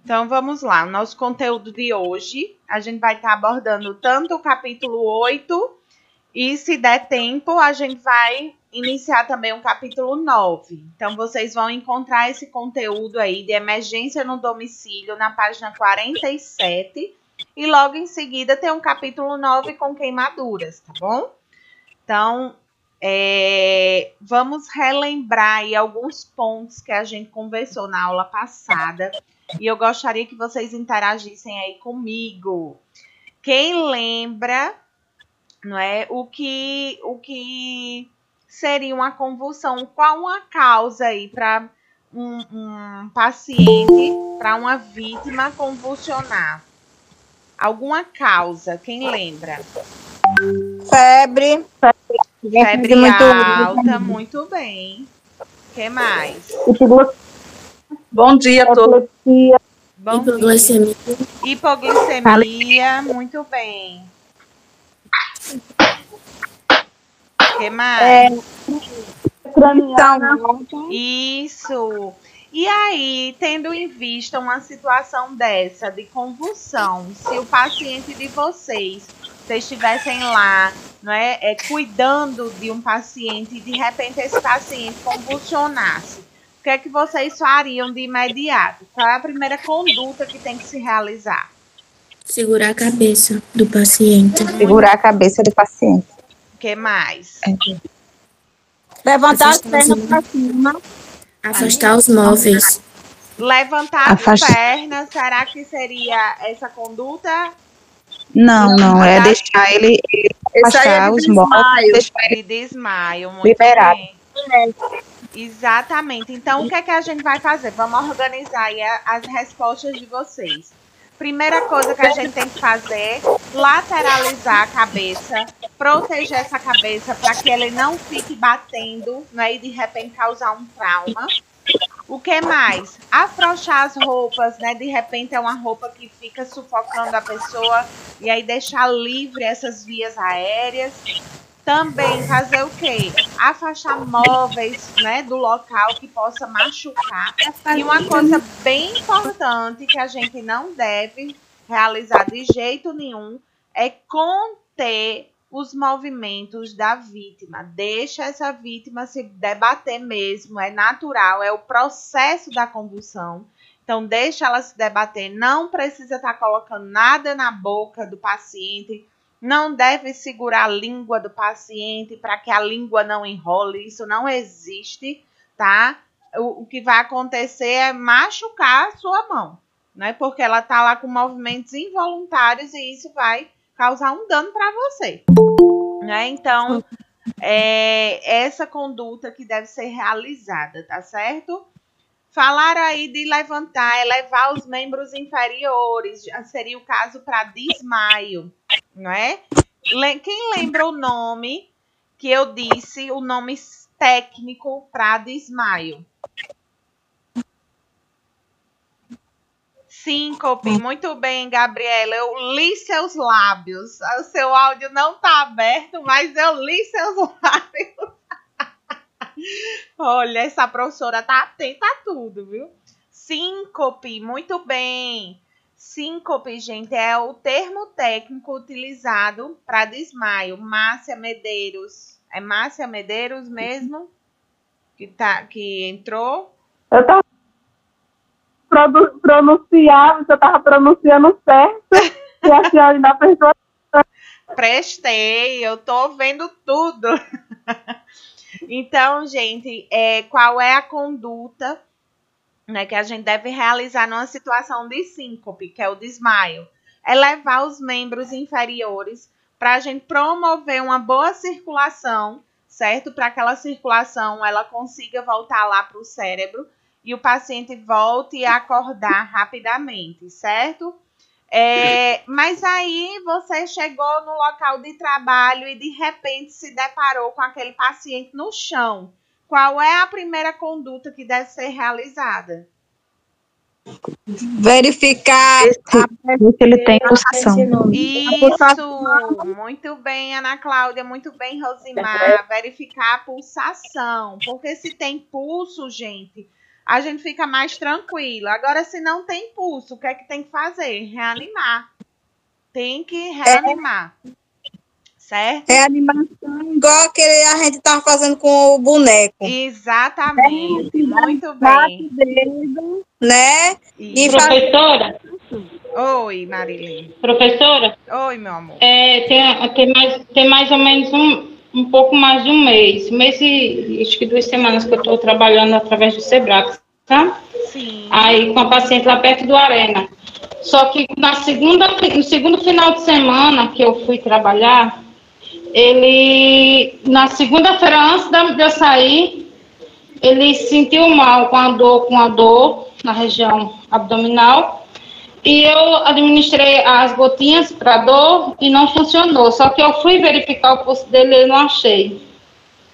Então, vamos lá. O nosso conteúdo de hoje, a gente vai estar abordando tanto o capítulo 8, e se der tempo, a gente vai iniciar também o capítulo 9. Então, vocês vão encontrar esse conteúdo aí de emergência no domicílio na página 47. E logo em seguida tem um capítulo 9 com queimaduras, tá bom? Então, vamos relembrar aí alguns pontos que a gente conversou na aula passada. E eu gostaria que vocês interagissem aí comigo. Quem lembra, não é, o que seria uma convulsão? Qual uma causa aí para um paciente, para uma vítima convulsionar? Alguma causa, quem lembra? Febre. Febre alta, muito bem. O que mais? Bom dia a todos. Bom dia. Hipoglicemia, muito bem. O que mais? Isso. E aí, tendo em vista uma situação dessa, de convulsão, se o paciente de vocês estivessem lá, não é, cuidando de um paciente e de repente esse paciente convulsionasse, o que é que vocês fariam de imediato? Qual é a primeira conduta que tem que se realizar? Segurar a cabeça do paciente. Segurar a cabeça do paciente. O que mais? Levantar as pernas para cima. Afastar os móveis. Levantar as pernas, será que seria essa conduta? Não, é deixar ele afastar os móveis. Deixar ele de desmaio, muito liberado. Bem. Exatamente. Então, o que é que a gente vai fazer? Vamos organizar aí as respostas de vocês. Primeira coisa que a gente tem que fazer, lateralizar a cabeça, proteger essa cabeça para que ele não fique batendo, né, e de repente causar um trauma. O que mais? Afrouxar as roupas, né? De repente é uma roupa que fica sufocando a pessoa e aí deixar livre essas vias aéreas. Também fazer o quê? Afastar móveis, né, do local que possa machucar. E uma coisa bem importante que a gente não deve realizar de jeito nenhum é conter os movimentos da vítima. Deixa essa vítima se debater mesmo, é natural, é o processo da convulsão. Então, deixa ela se debater, não precisa estar colocando nada na boca do paciente, não deve segurar a língua do paciente para que a língua não enrole, isso não existe, tá? O que vai acontecer é machucar a sua mão, né? Porque ela tá lá com movimentos involuntários e isso vai causar um dano para você, né? Então, essa conduta que deve ser realizada, tá certo? Falaram aí de levantar, elevar os membros inferiores, já seria o caso para desmaio, não é? Quem lembra o nome que eu disse, o nome técnico para desmaio? Síncope, muito bem, Gabriela. Eu li seus lábios. O seu áudio não está aberto, mas eu li seus lábios. Olha, essa professora tá atenta a tudo, viu? Síncope, muito bem. Síncope, gente, é o termo técnico utilizado para desmaio. Márcia Medeiros. É Márcia Medeiros mesmo? Que entrou? Eu tava pronunciando, você tava pronunciando certo. E a senhora ainda pensou. Prestei, eu tô vendo tudo. Então, gente, qual é a conduta, né, que a gente deve realizar numa situação de síncope, que é o desmaio? Elevar os membros inferiores para a gente promover uma boa circulação, certo? Para aquela circulação ela consiga voltar lá para o cérebro e o paciente volte a acordar rapidamente, certo? Mas aí você chegou no local de trabalho e de repente se deparou com aquele paciente no chão. Qual é a primeira conduta que deve ser realizada? Verificar se ele tem pulsação. Isso, muito bem, Ana Cláudia, muito bem, Rosimar. Verificar a pulsação, porque se tem pulso, gente, a gente fica mais tranquilo. Agora, se não tem pulso, o que é que tem que fazer? Reanimar. Tem que reanimar. Certo? Reanimação, igual aquele a gente tava fazendo com o boneco. Exatamente. Muito Bate bem. dedo. Né? E... E faz... Professora, Oi, Marilene. professora, Oi, meu amor. tem mais ou menos um pouco mais de um mês. Acho que 2 semanas que eu estou trabalhando através do Sebrae, tá? Sim. Aí com a paciente lá perto do Arena. Só que no segundo final de semana que eu fui trabalhar, ele, na segunda-feira, antes de eu sair, ele se sentiu mal com a dor na região abdominal. E eu administrei as gotinhas para dor e não funcionou. Só que eu fui verificar o pulso dele e não achei.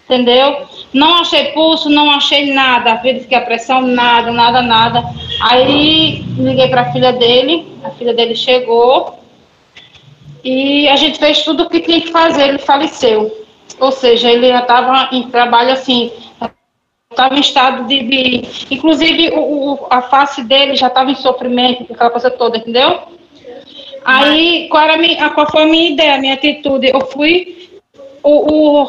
Entendeu? Não achei pulso, não achei nada. Verifiquei a pressão, nada. Aí liguei para a filha dele chegou e a gente fez tudo o que tinha que fazer. Ele faleceu. Ou seja, ele já estava em trabalho assim, estava em estado inclusive a face dele já estava em sofrimento, aquela coisa toda, entendeu? Aí, qual foi a minha ideia, a minha atitude? Eu fui, o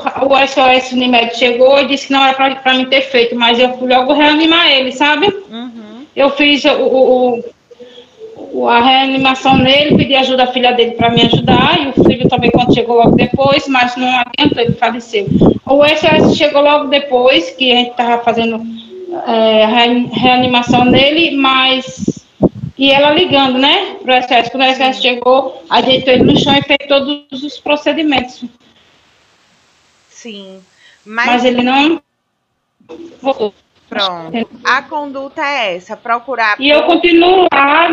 SOS Unimed chegou e disse que não era para mim ter feito, mas eu fui logo reanimar ele, sabe? Uhum. Eu fiz a reanimação nele, pedi ajuda à filha dele para me ajudar, e o filho também quando chegou logo depois, mas não adiantou, ele faleceu. O SOS chegou logo depois, que a gente estava fazendo reanimação nele, e ela ligando, né, para o SOS. Quando o SOS chegou, ajeitou ele no chão e fez todos os procedimentos. Sim. Mas ele não voltou. Pronto. A conduta é essa, procurar... E eu continuo lá...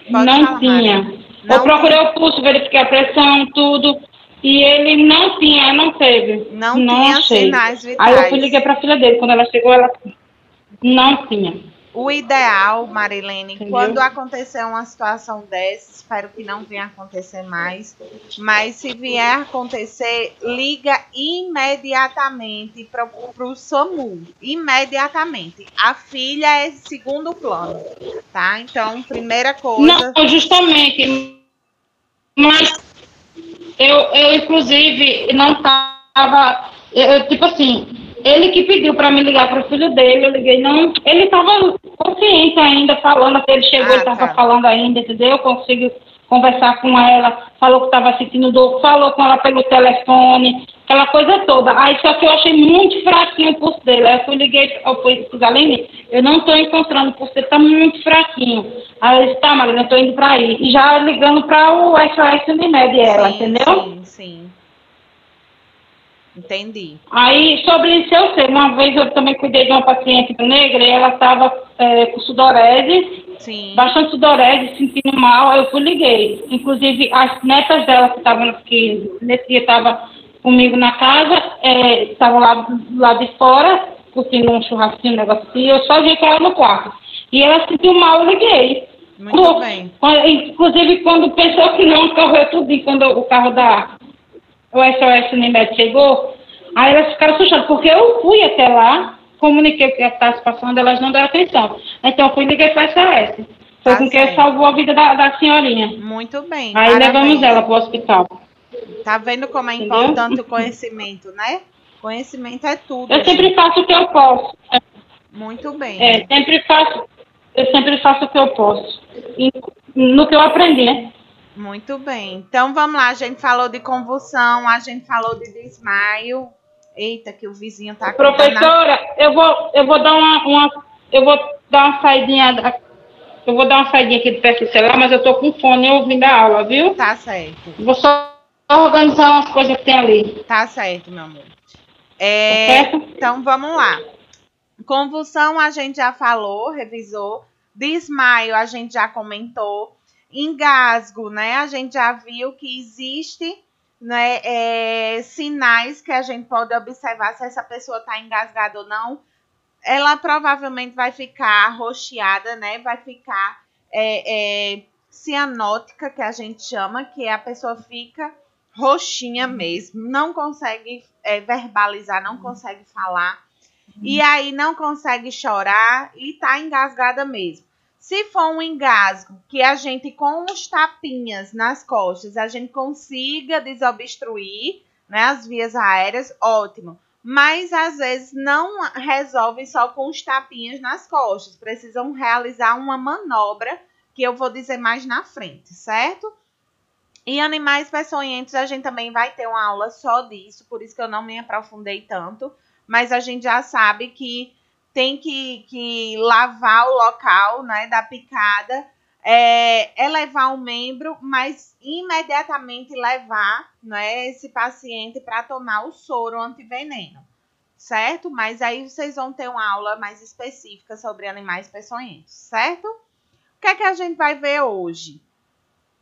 Não falar, tinha. Maria. Não Eu procurei tinha. o pulso, verifiquei a pressão, tudo, e ele não teve. Não tinha achei. sinais Aí vitais. eu fui ligar para a filha dele, quando ela chegou, ela não tinha. O ideal, Marilene, Entendeu? quando acontecer uma situação dessa, espero que não venha acontecer mais, mas se vier a acontecer, liga imediatamente para o SAMU. Imediatamente. A filha é segundo plano, tá? Então, primeira coisa... Não, justamente. Mas eu inclusive, não estava... tipo assim, ele que pediu para me ligar para o filho dele, eu liguei, não... Ele estava consciente ainda, falando, que ele chegou e estava falando ainda, entendeu? Eu consigo conversar com ela, falou que estava sentindo dor, falou com ela pelo telefone, aquela coisa toda. Aí só que eu achei muito fraquinho o pulso dele. Aí eu fui Aline, eu não estou encontrando o pulso dele, está muito fraquinho. Aí eu disse, tá, Marina, eu estou indo para aí. E já ligando para o SOS Unimed, ela, entendeu? Sim. Entendi. Aí, sobre isso eu sei, uma vez eu também cuidei de uma paciente negra e ela estava com sudorese, bastante sudorese, sentindo mal, eu liguei. Inclusive, as netas dela que nesse dia estavam comigo na casa, estavam lá de fora, curtindo um churrasquinho, um negócio assim, eu só vi com ela no quarto. E ela sentiu mal, eu liguei. Muito bem. Inclusive, quando pensou que não, correu tudo, e quando o carro o SOS Unimed chegou, aí elas ficaram assustadas, porque eu fui até lá, comuniquei o que estava se passando, elas não deram atenção. Então, eu fui ligar para a SOS. Foi com que salvou a vida da senhorinha. Muito bem. Aí parabéns. levamos ela para o hospital. Tá vendo como é importante o conhecimento, né? Conhecimento é tudo. Eu sempre faço o que eu posso. Muito bem. Eu sempre faço o que eu posso. No que eu aprendi, né? Muito bem. Então, vamos lá. A gente falou de convulsão, a gente falou de desmaio. Eita, que o vizinho tá... Professora, eu vou dar uma saidinha... Eu vou dar uma saidinha aqui do perto do celular, mas eu tô com fone ouvindo a aula, viu? Tá certo. Vou só organizar umas coisas que tem ali. Tá certo, meu amor. Certo? Então, vamos lá. Convulsão a gente já falou, revisou. Desmaio a gente já comentou. Engasgo, né? A gente já viu que existe, né, sinais que a gente pode observar se essa pessoa está engasgada ou não. Ela provavelmente vai ficar roxeada, né? Vai ficar cianótica, que a gente chama, que a pessoa fica roxinha mesmo, não consegue verbalizar, não consegue falar. e aí não consegue chorar e tá engasgada mesmo. Se for um engasgo que a gente, com os tapinhas nas costas, a gente consiga desobstruir, né, as vias aéreas, ótimo. Mas, às vezes, não resolve só com os tapinhas nas costas. Precisam realizar uma manobra, que eu vou dizer mais na frente, certo? E animais peçonhentos, a gente também vai ter uma aula só disso, por isso que eu não me aprofundei tanto. Mas a gente já sabe que tem que lavar o local, né, da picada, elevar o membro, mas imediatamente levar, né, esse paciente para tomar o soro antiveneno, certo? Mas aí vocês vão ter uma aula mais específica sobre animais peçonhentos, certo? O que é que a gente vai ver hoje?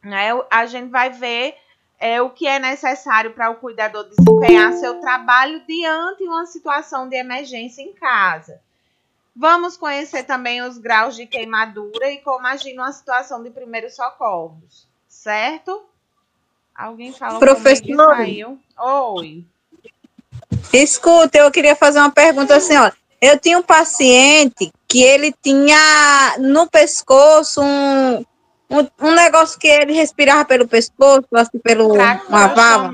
Né? A gente vai ver o que é necessário para o cuidador desempenhar seu trabalho diante de uma situação de emergência em casa. Vamos conhecer também os graus de queimadura e como agir numa situação de primeiros socorros, certo? Alguém falou comigo e saiu? Oi. Escuta, eu queria fazer uma pergunta assim, ó. Eu tinha um paciente que ele tinha no pescoço um negócio que ele respirava pelo pescoço, assim, pelo uma válvula.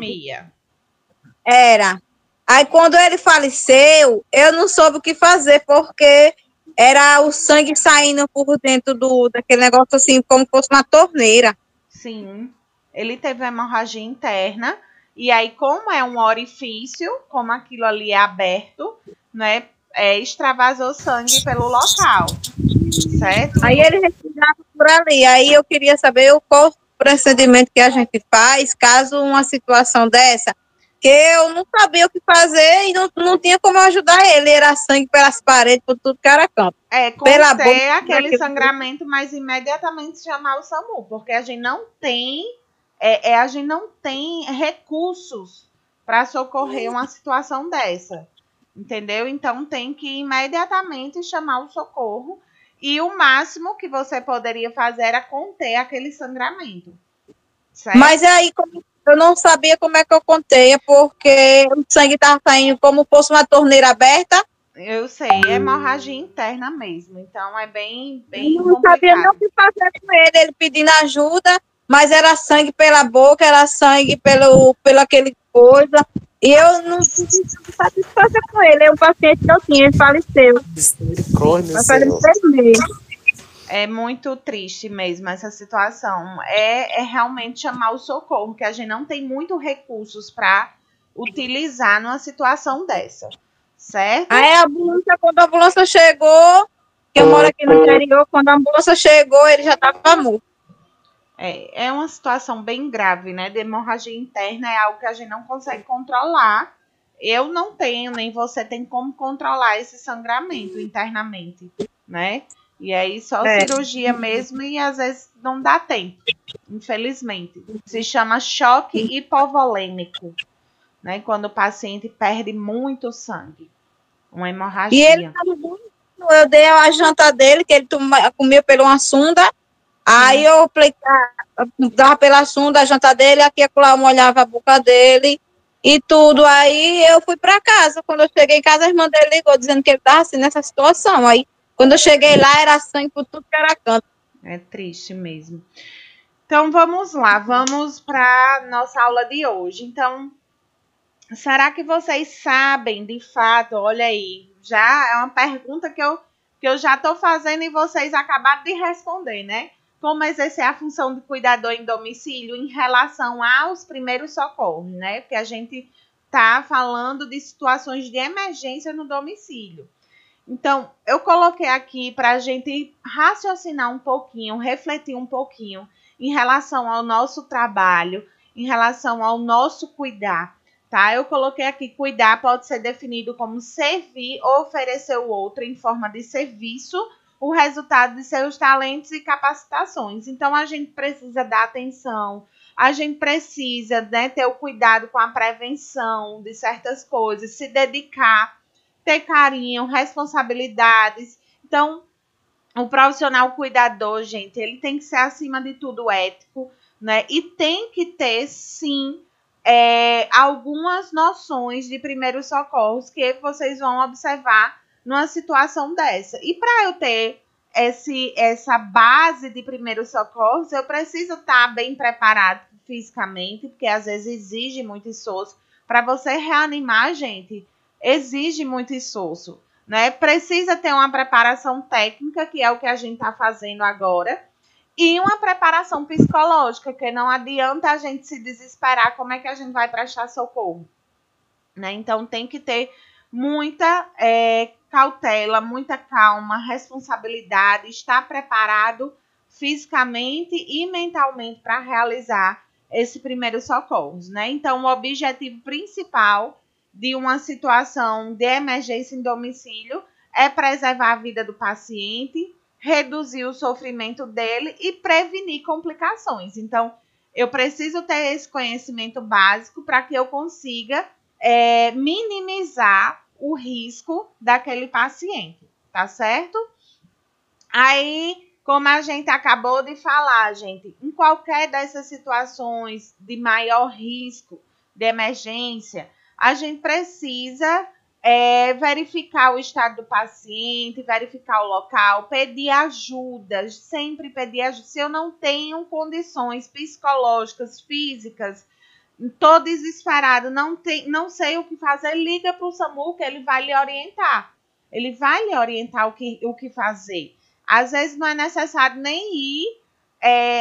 Era. Aí, quando ele faleceu, eu não soube o que fazer, porque era o sangue saindo por dentro daquele negócio, assim, como se fosse uma torneira. Sim. Ele teve hemorragia interna, e aí, como é um orifício, como aquilo ali é aberto, né, extravasou sangue pelo local, certo? Aí ele respirava por ali. Aí eu queria saber qual o procedimento que a gente faz, caso uma situação dessa, que eu não sabia o que fazer e não tinha como eu ajudar ele. Era sangue pelas paredes, por tudo que era campo. Pela boca, aquele sangramento, mas imediatamente chamar o SAMU, porque a gente não tem, a gente não tem recursos para socorrer uma situação dessa, entendeu? Então tem que imediatamente chamar o socorro e o máximo que você poderia fazer era conter aquele sangramento, certo? Mas aí, eu não sabia como é que eu contei, porque o sangue estava saindo como fosse uma torneira aberta. Eu sei, é hemorragia interna mesmo, então é bem eu não sabia nem o que fazer com ele pedindo ajuda, mas era sangue pela boca, era sangue pelo aquele coisa, e eu não sabia o que fazer com ele. É um paciente que eu tinha, ele faleceu. É muito triste mesmo essa situação. É realmente chamar o socorro, que a gente não tem muitos recursos para utilizar numa situação dessa, certo? Aí quando a ambulância chegou, que eu moro aqui no interior, quando a ambulância chegou, ele já estava morto. É uma situação bem grave, né? De hemorragia interna é algo que a gente não consegue controlar. Eu não tenho, nem você tem como controlar esse sangramento internamente, né? E aí só cirurgia mesmo e às vezes não dá tempo, infelizmente. Se chama choque hipovolêmico, né? Quando o paciente perde muito sangue, uma hemorragia. E ele estava muito, eu dei a janta dele, que ele comia pela uma sonda, aí eu dava pela sonda a janta dele, aqui eu molhava a boca dele e tudo. Aí eu fui para casa. Quando eu cheguei em casa, a irmã dele ligou, dizendo que ele estava assim nessa situação. Aí quando eu cheguei lá, era sangue por tudo que era canto. É triste mesmo. Então, vamos lá. Vamos para nossa aula de hoje. Então, será que vocês sabem, de fato, olha aí, já é uma pergunta que eu já estou fazendo e vocês acabaram de responder, né? Como exercer a função de cuidador em domicílio em relação aos primeiros socorros, né? Porque a gente está falando de situações de emergência no domicílio. Então, eu coloquei aqui para a gente raciocinar um pouquinho, refletir um pouquinho em relação ao nosso trabalho, em relação ao nosso cuidar, tá? Eu coloquei aqui, cuidar pode ser definido como servir ou oferecer ao outro em forma de serviço o resultado de seus talentos e capacitações. Então, a gente precisa dar atenção, a gente precisa, né, ter o cuidado com a prevenção de certas coisas, se dedicar, ter carinho, responsabilidades. Então, o profissional cuidador, gente, ele tem que ser, acima de tudo, ético, né? E tem que ter, sim, algumas noções de primeiros socorros que vocês vão observar numa situação dessa. E para eu ter essa base de primeiros socorros, eu preciso estar bem preparado fisicamente, porque às vezes exige muito esforço. Para você reanimar, gente, exige muito esforço, né? Precisa ter uma preparação técnica, que é o que a gente está fazendo agora, e uma preparação psicológica, que não adianta a gente se desesperar como é que a gente vai prestar socorro, né? Então tem que ter muita cautela, muita calma, responsabilidade, estar preparado fisicamente e mentalmente para realizar esse primeiro socorros, né? Então, o objetivo principal de uma situação de emergência em domicílio é preservar a vida do paciente, reduzir o sofrimento dele e prevenir complicações. Então, eu preciso ter esse conhecimento básico para que eu consiga minimizar o risco daquele paciente, tá certo? Aí, como a gente acabou de falar, gente, em qualquer dessas situações de maior risco, de emergência, a gente precisa verificar o estado do paciente, verificar o local, pedir ajuda, sempre pedir ajuda. Se eu não tenho condições psicológicas, físicas, tô desesperado, não sei o que fazer, liga para o SAMU que ele vai lhe orientar. Ele vai lhe orientar o que fazer. Às vezes não é necessário nem ir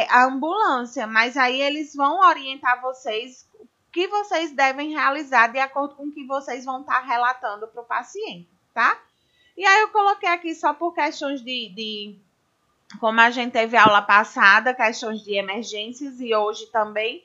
à ambulância, mas aí eles vão orientar vocês o que vocês devem realizar de acordo com o que vocês vão estar relatando para o paciente, tá? E aí eu coloquei aqui só por questões como a gente teve aula passada, questões de emergências e hoje também,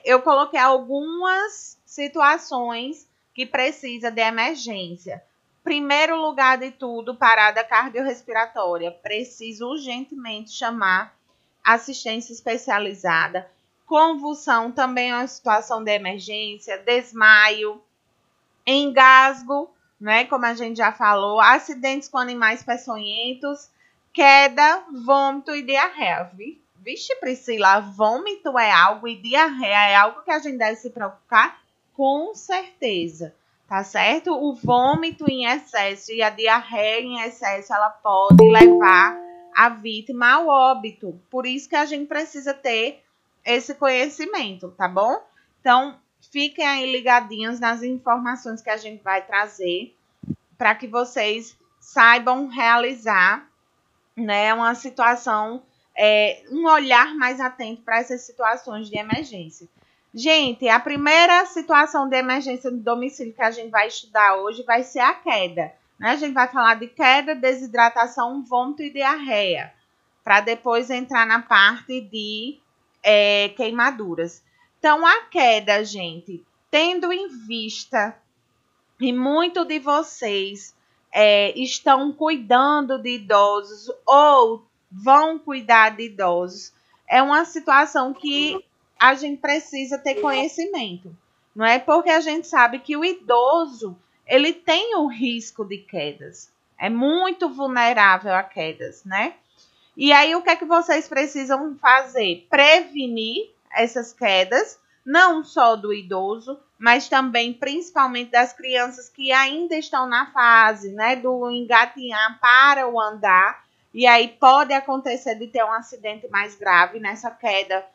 eu coloquei algumas situações que precisa de emergência. Primeiro lugar de tudo, parada cardiorrespiratória. Preciso urgentemente chamar assistência especializada. Convulsão também é uma situação de emergência. Desmaio, engasgo, né, como a gente já falou. Acidentes com animais peçonhentos, queda, vômito e diarreia. Vixe, Priscila, vômito é algo e diarreia é algo que a gente deve se preocupar? Com certeza, tá certo? O vômito em excesso e a diarreia em excesso, ela pode levar a vítima ao óbito. Por isso que a gente precisa ter esse conhecimento, tá bom? Então, fiquem aí ligadinhos nas informações que a gente vai trazer para que vocês saibam realizar, né, uma situação, um olhar mais atento para essas situações de emergência. Gente, a primeira situação de emergência no domicílio que a gente vai estudar hoje vai ser a queda, né? A gente vai falar de queda, desidratação, vômito e diarreia, para depois entrar na parte de queimaduras. Então, a queda, gente, tendo em vista que muito de vocês estão cuidando de idosos ou vão cuidar de idosos, é uma situação que a gente precisa ter conhecimento, não é? Porque a gente sabe que o idoso, ele tem o risco de quedas, é muito vulnerável a quedas, né? E aí, o que é que vocês precisam fazer? Prevenir essas quedas, não só do idoso, mas também, principalmente, das crianças que ainda estão na fase, né, do engatinhar para o andar. E aí pode acontecer de ter um acidente mais grave nessa queda,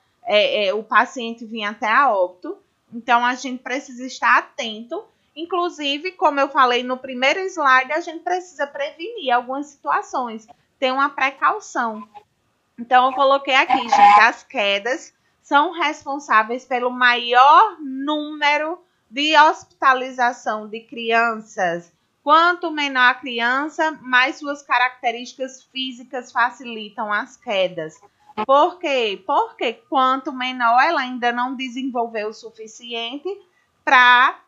o paciente vir até a óbito. Então, a gente precisa estar atento. Inclusive, como eu falei no primeiro slide, a gente precisa prevenir algumas situações, ter uma precaução. Então, eu coloquei aqui, gente, as quedas são responsáveis pelo maior número de hospitalização de crianças. Quanto menor a criança, mais suas características físicas facilitam as quedas. Por quê? Porque quanto menor, ela ainda não desenvolveu o suficiente para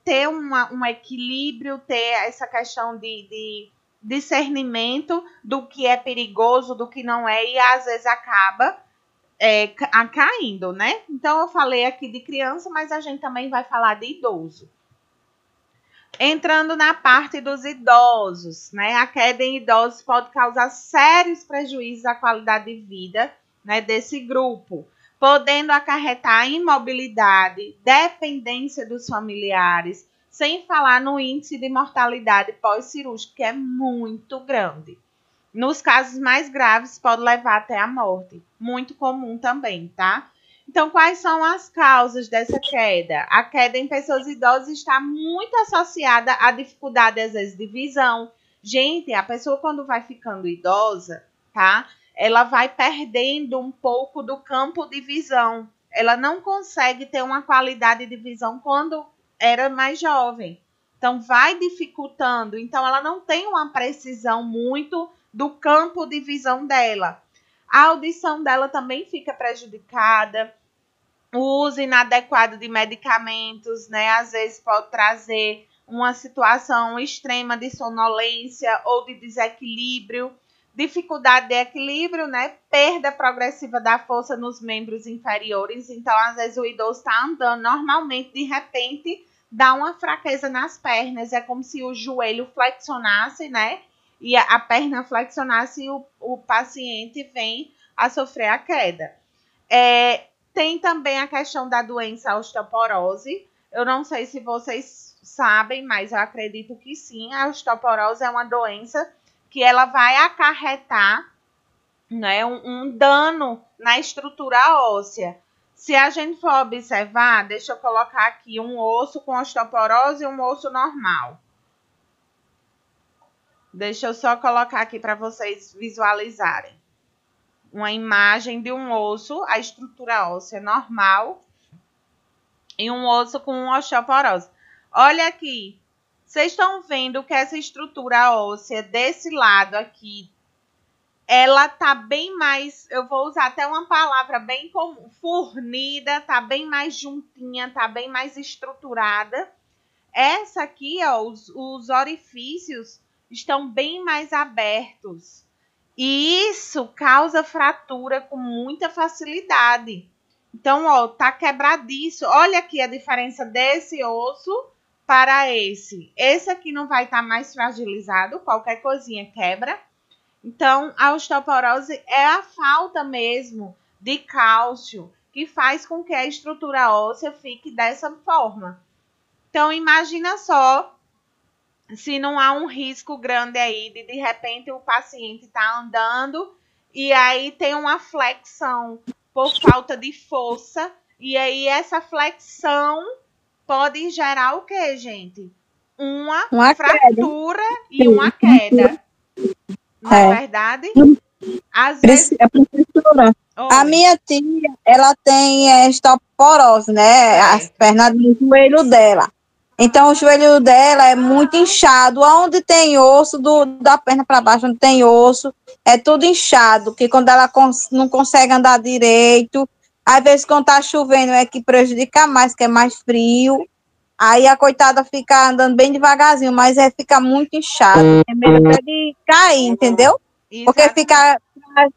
ter um equilíbrio, ter essa questão de discernimento do que é perigoso, do que não é, e às vezes acaba caindo, né? Então, eu falei aqui de criança, mas a gente também vai falar de idoso. Entrando na parte dos idosos, né? A queda em idosos pode causar sérios prejuízos à qualidade de vida, né, desse grupo, podendo acarretar imobilidade, dependência dos familiares, sem falar no índice de mortalidade pós-cirúrgica, que é muito grande. Nos casos mais graves, pode levar até a morte. Muito comum também, tá? Então, quais são as causas dessa queda? A queda em pessoas idosas está muito associada à dificuldade, às vezes, de visão. Gente, a pessoa quando vai ficando idosa, tá? Ela vai perdendo um pouco do campo de visão. Ela não consegue ter uma qualidade de visão quando era mais jovem. Então, vai dificultando. Então, ela não tem uma precisão muito do campo de visão dela. A audição dela também fica prejudicada. O uso inadequado de medicamentos, né? Às vezes pode trazer uma situação extrema de sonolência ou de desequilíbrio. Dificuldade de equilíbrio, né? Perda progressiva da força nos membros inferiores. Então, às vezes, o idoso está andando normalmente, de repente, dá uma fraqueza nas pernas. É como se o joelho flexionasse, né? E a perna flexionasse e o paciente vem a sofrer a queda. Tem também a questão da doença osteoporose. Eu não sei se vocês sabem, mas eu acredito que sim. A osteoporose é uma doença que ela vai acarretar, né, um dano na estrutura óssea. Se a gente for observar, deixa eu colocar aqui um osso com osteoporose e um osso normal. Deixa eu só colocar aqui para vocês visualizarem. Uma imagem de um osso, a estrutura óssea normal, e um osso com osteoporose. Olha aqui. Vocês estão vendo que essa estrutura óssea desse lado aqui, ela tá bem mais, eu vou usar até uma palavra bem comum, fornida, tá bem mais juntinha, tá bem mais estruturada. Essa aqui, ó, os orifícios estão bem mais abertos. E isso causa fratura com muita facilidade. Então, ó, tá quebradiço. Olha aqui a diferença desse osso para esse. Esse aqui não vai estar mais fragilizado, qualquer coisinha quebra. Então, a osteoporose é a falta mesmo de cálcio que faz com que a estrutura óssea fique dessa forma. Então, imagina só se não há um risco grande aí de repente, o paciente está andando e aí tem uma flexão por falta de força. E aí, essa flexão pode gerar o quê, gente? Uma fratura e uma queda. Não é verdade? Às vezes... Professora, a minha tia, ela tem osteoporose, né? As pernas do joelho dela. Então, o joelho dela é muito inchado. Onde tem osso, da perna para baixo, onde tem osso, é tudo inchado. Que quando ela não consegue andar direito, às vezes quando tá chovendo é que prejudica mais, que é mais frio. Aí a coitada fica andando bem devagarzinho, mas fica muito inchado. Tem medo até de cair, entendeu? Exatamente. Porque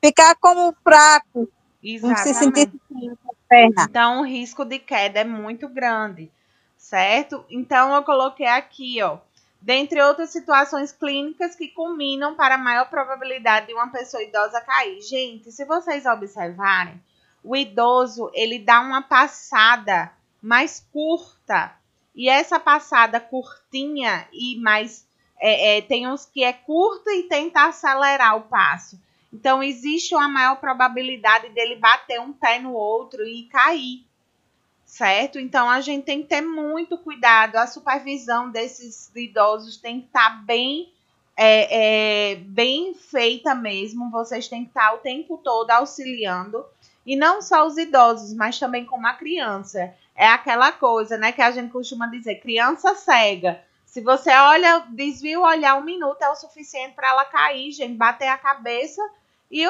fica como fraco. Exatamente. Não se sentir com a perna. Então, o risco de queda é muito grande, certo? Então, eu coloquei aqui, ó, dentre outras situações clínicas que culminam para a maior probabilidade de uma pessoa idosa cair. Gente, se vocês observarem, o idoso, ele dá uma passada mais curta. E essa passada curtinha e mais... tem uns que é curta e tenta acelerar o passo. Então, existe uma maior probabilidade dele bater um pé no outro e cair, certo? Então, a gente tem que ter muito cuidado. A supervisão desses idosos tem que estar bem feita mesmo. Vocês têm que estar o tempo todo auxiliando. E não só os idosos, mas também como a criança. É aquela coisa, né, que a gente costuma dizer, criança cega. Se você desvia o olhar 1 minuto, é o suficiente para ela cair, gente, bater a cabeça e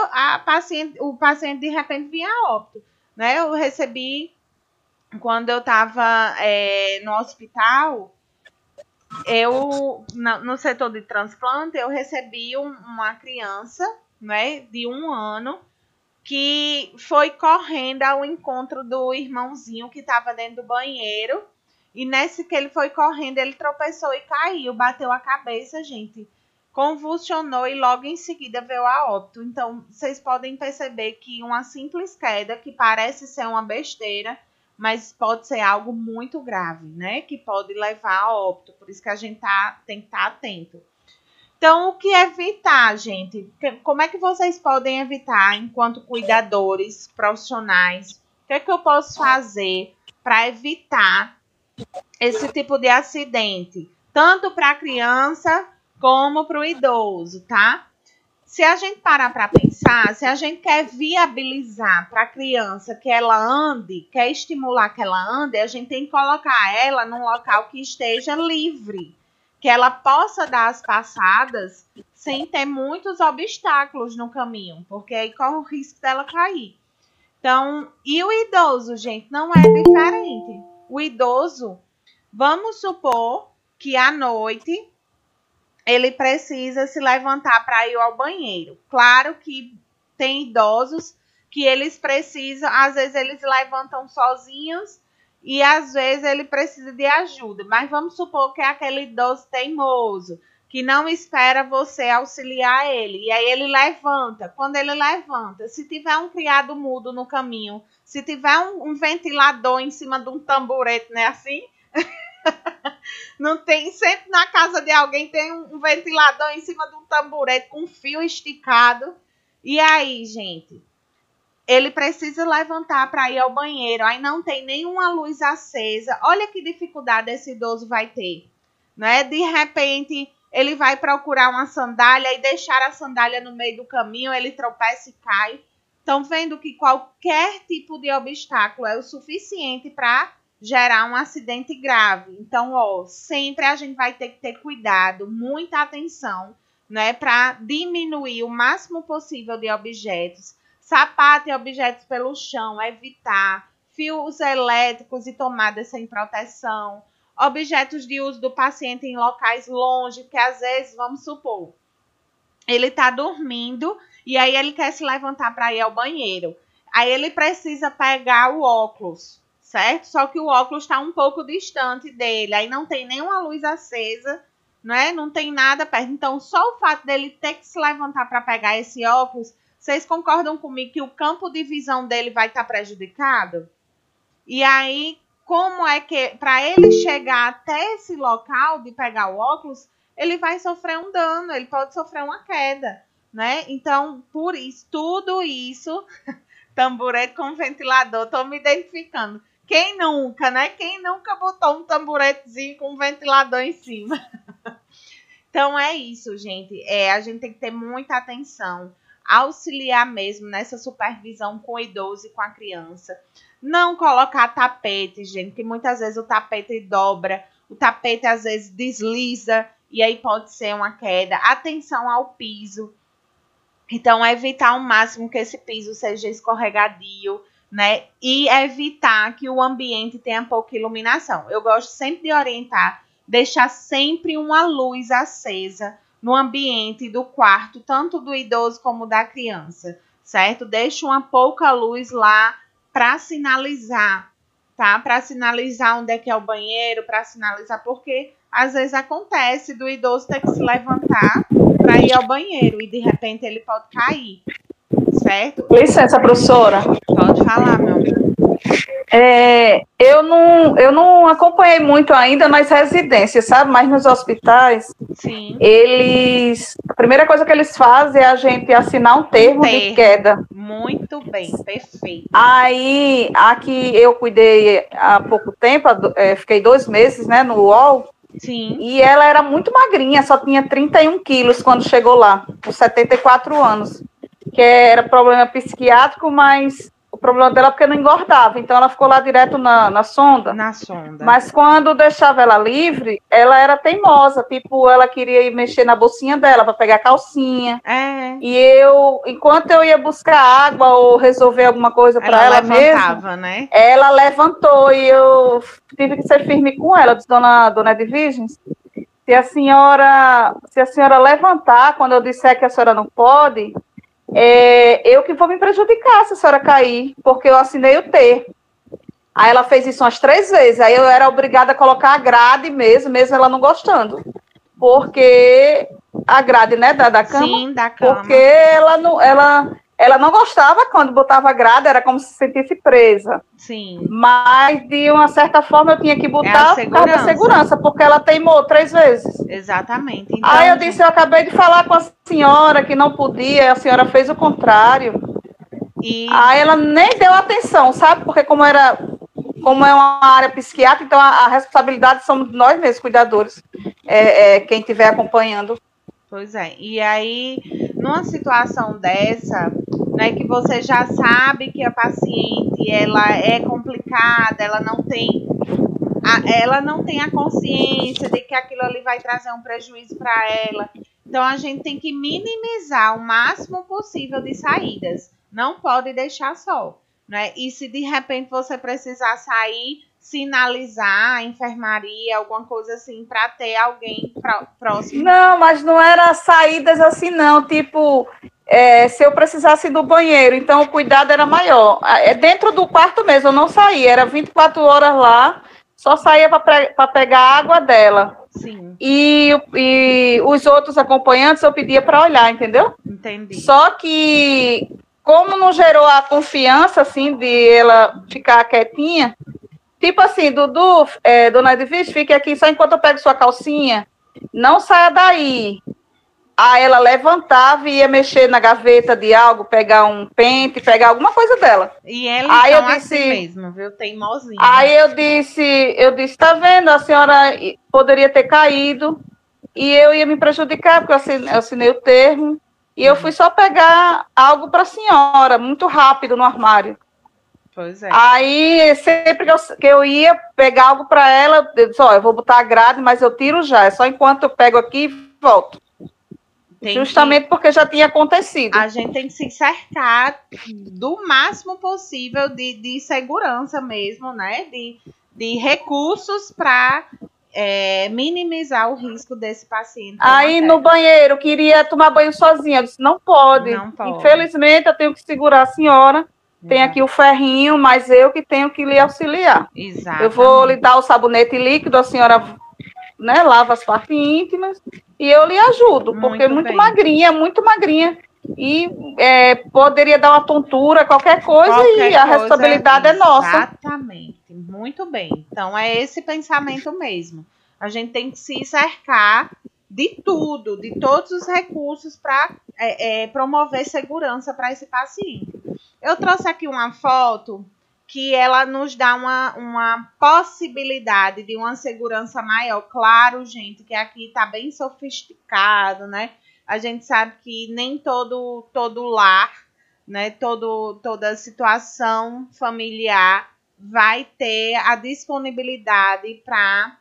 o paciente de repente vinha a óbito, né? Eu recebi, quando eu estava no hospital, no setor de transplante, eu recebi uma criança, né, de 1 ano, que foi correndo ao encontro do irmãozinho que estava dentro do banheiro. E nesse que ele foi correndo, ele tropeçou e caiu, bateu a cabeça, gente. Convulsionou e logo em seguida veio a óbito. Então, vocês podem perceber que uma simples queda, que parece ser uma besteira, mas pode ser algo muito grave, né? Que pode levar a óbito. Por isso que a gente tem que estar atento. Então, o que evitar, gente? Como é que vocês podem evitar, enquanto cuidadores profissionais? O que é que eu posso fazer para evitar esse tipo de acidente? Tanto para a criança como para o idoso, tá? Se a gente parar para pensar, se a gente quer viabilizar para a criança que ela ande, quer estimular que ela ande, a gente tem que colocar ela num local que esteja livre, que ela possa dar as passadas sem ter muitos obstáculos no caminho, porque aí corre o risco dela cair. Então, e o idoso, gente, não é diferente. O idoso, vamos supor que à noite ele precisa se levantar para ir ao banheiro. Claro que tem idosos que eles precisam, às vezes eles levantam sozinhos e às vezes ele precisa de ajuda. Mas vamos supor que é aquele idoso teimoso, que não espera você auxiliar ele. E aí ele levanta. Quando ele levanta, se tiver um criado mudo no caminho, se tiver um ventilador em cima de um tamborete, não é assim? Não tem, sempre na casa de alguém tem um ventilador em cima de um tamborete com um fio esticado. E aí, gente, ele precisa levantar para ir ao banheiro. Aí não tem nenhuma luz acesa. Olha que dificuldade esse idoso vai ter, né? De repente, ele vai procurar uma sandália e deixar a sandália no meio do caminho, ele tropeça e cai. Estão vendo que qualquer tipo de obstáculo é o suficiente para gerar um acidente grave. Então, sempre a gente vai ter que ter cuidado, muita atenção, né, para diminuir o máximo possível de objetos, sapato e objetos pelo chão, evitar fios elétricos e tomadas sem proteção, objetos de uso do paciente em locais longe, que às vezes, vamos supor, ele está dormindo e aí ele quer se levantar para ir ao banheiro. Aí ele precisa pegar o óculos, certo? Só que o óculos está um pouco distante dele, aí não tem nenhuma luz acesa, né? Não tem nada perto. Então, só o fato dele ter que se levantar para pegar esse óculos, vocês concordam comigo que o campo de visão dele vai estar prejudicado? E aí, como é que, para ele chegar até esse local de pegar o óculos, ele vai sofrer um dano, ele pode sofrer uma queda, né? Então, por isso, tudo isso, tamborete com ventilador, estou me identificando. Quem nunca, né? Quem nunca botou um tamboretezinho com um ventilador em cima? Então, é isso, gente. A gente tem que ter muita atenção, auxiliar mesmo nessa supervisão com o idoso e com a criança. Não colocar tapete, gente, que muitas vezes o tapete dobra, o tapete às vezes desliza e aí pode ser uma queda. Atenção ao piso. Então, evitar ao máximo que esse piso seja escorregadio, né? E evitar que o ambiente tenha pouca iluminação. Eu gosto sempre de orientar, deixar sempre uma luz acesa no ambiente do quarto, tanto do idoso como da criança, certo? Deixa uma pouca luz lá para sinalizar, tá? Para sinalizar onde é que é o banheiro, para sinalizar, porque às vezes acontece do idoso ter que se levantar para ir ao banheiro e de repente ele pode cair, certo? Licença, professora. Pode falar, meu amor. Eu não acompanhei muito ainda nas residências, sabe? Mas nos hospitais, Sim. a primeira coisa que eles fazem é a gente assinar um termo de queda. Muito bem, perfeito. Aí, aqui eu cuidei há pouco tempo, fiquei 2 meses, né, no UOL. Sim. E ela era muito magrinha, só tinha 31 quilos quando chegou lá, com 74 anos. Que era problema psiquiátrico, mas o problema dela é porque não engordava. Então, ela ficou lá direto na sonda. Na sonda. Mas quando deixava ela livre, ela era teimosa. Tipo, ela queria ir mexer na bolsinha dela para pegar a calcinha. E enquanto eu ia buscar água ou resolver alguma coisa para ela mesma, né? Ela levantou e eu tive que ser firme com ela. Disse, dona Edviges, se a senhora levantar, quando eu disser que a senhora não pode, eu que vou me prejudicar se a senhora cair, porque eu assinei o termo. Aí ela fez isso umas 3 vezes, aí eu era obrigada a colocar a grade mesmo ela não gostando, porque a grade, né, da cama. Sim, da cama. Porque ela ela não gostava quando botava grade, era como se sentisse presa. Sim. Mas, de uma certa forma, eu tinha que botar por causa da segurança, porque ela teimou 3 vezes. Exatamente. Então, aí eu disse, eu acabei de falar com a senhora que não podia, a senhora fez o contrário. Aí ela nem deu atenção, sabe? Porque como é uma área psiquiátrica, então a responsabilidade somos nós mesmos, cuidadores, quem estiver acompanhando. Pois é. E aí, numa situação dessa, né, que você já sabe que a paciente ela é complicada, ela não tem a consciência de que aquilo ali vai trazer um prejuízo para ela. Então, a gente tem que minimizar o máximo possível de saídas. Não pode deixar só, né? E se de repente você precisar sair, sinalizar a enfermaria, alguma coisa assim, para ter alguém próximo. Não, mas não era saídas assim, não. Tipo, se eu precisasse do banheiro, então o cuidado era maior. Dentro do quarto mesmo, eu não saía, era 24 horas lá, só saía para pegar a água dela. Sim. E os outros acompanhantes eu pedia para olhar, entendeu? Entendi. Só que, como não gerou a confiança, assim, de ela ficar quietinha, tipo assim, Dudu, dona Edvige, fique aqui só enquanto eu pego sua calcinha, não saia daí. Aí ela levantava e ia mexer na gaveta de algo, pegar um pente, pegar alguma coisa dela. E ela aí então assim mesmo, viu? Teimosinha. Aí eu disse, tá vendo, a senhora poderia ter caído e eu ia me prejudicar, porque eu assinei o termo, e eu fui só pegar algo para a senhora, muito rápido no armário. Pois é. Aí, sempre que eu ia pegar algo para ela, eu disse, eu vou botar a grade, mas eu tiro já, é só enquanto eu pego aqui e volto. Justamente porque já tinha acontecido. A gente tem que se cercar do máximo possível de segurança mesmo, né? De recursos para minimizar o risco desse paciente. Aí no banheiro, queria tomar banho sozinha. Eu disse, não pode. Não pode. Infelizmente, eu tenho que segurar a senhora. Tem aqui o ferrinho, mas eu que tenho que lhe auxiliar. Exato. Eu vou lhe dar o sabonete líquido, a senhora, né, lava as partes íntimas e eu lhe ajudo, porque é muito magrinha. E poderia dar uma tontura, qualquer coisa, e a responsabilidade é nossa. Exatamente. Muito bem. Então, é esse pensamento mesmo. A gente tem que se cercar de tudo, de todos os recursos para promover segurança para esse paciente. Eu trouxe aqui uma foto que ela nos dá uma possibilidade de uma segurança maior. Claro, gente, que aqui está bem sofisticado, né? A gente sabe que nem todo lar, né, toda situação familiar vai ter a disponibilidade para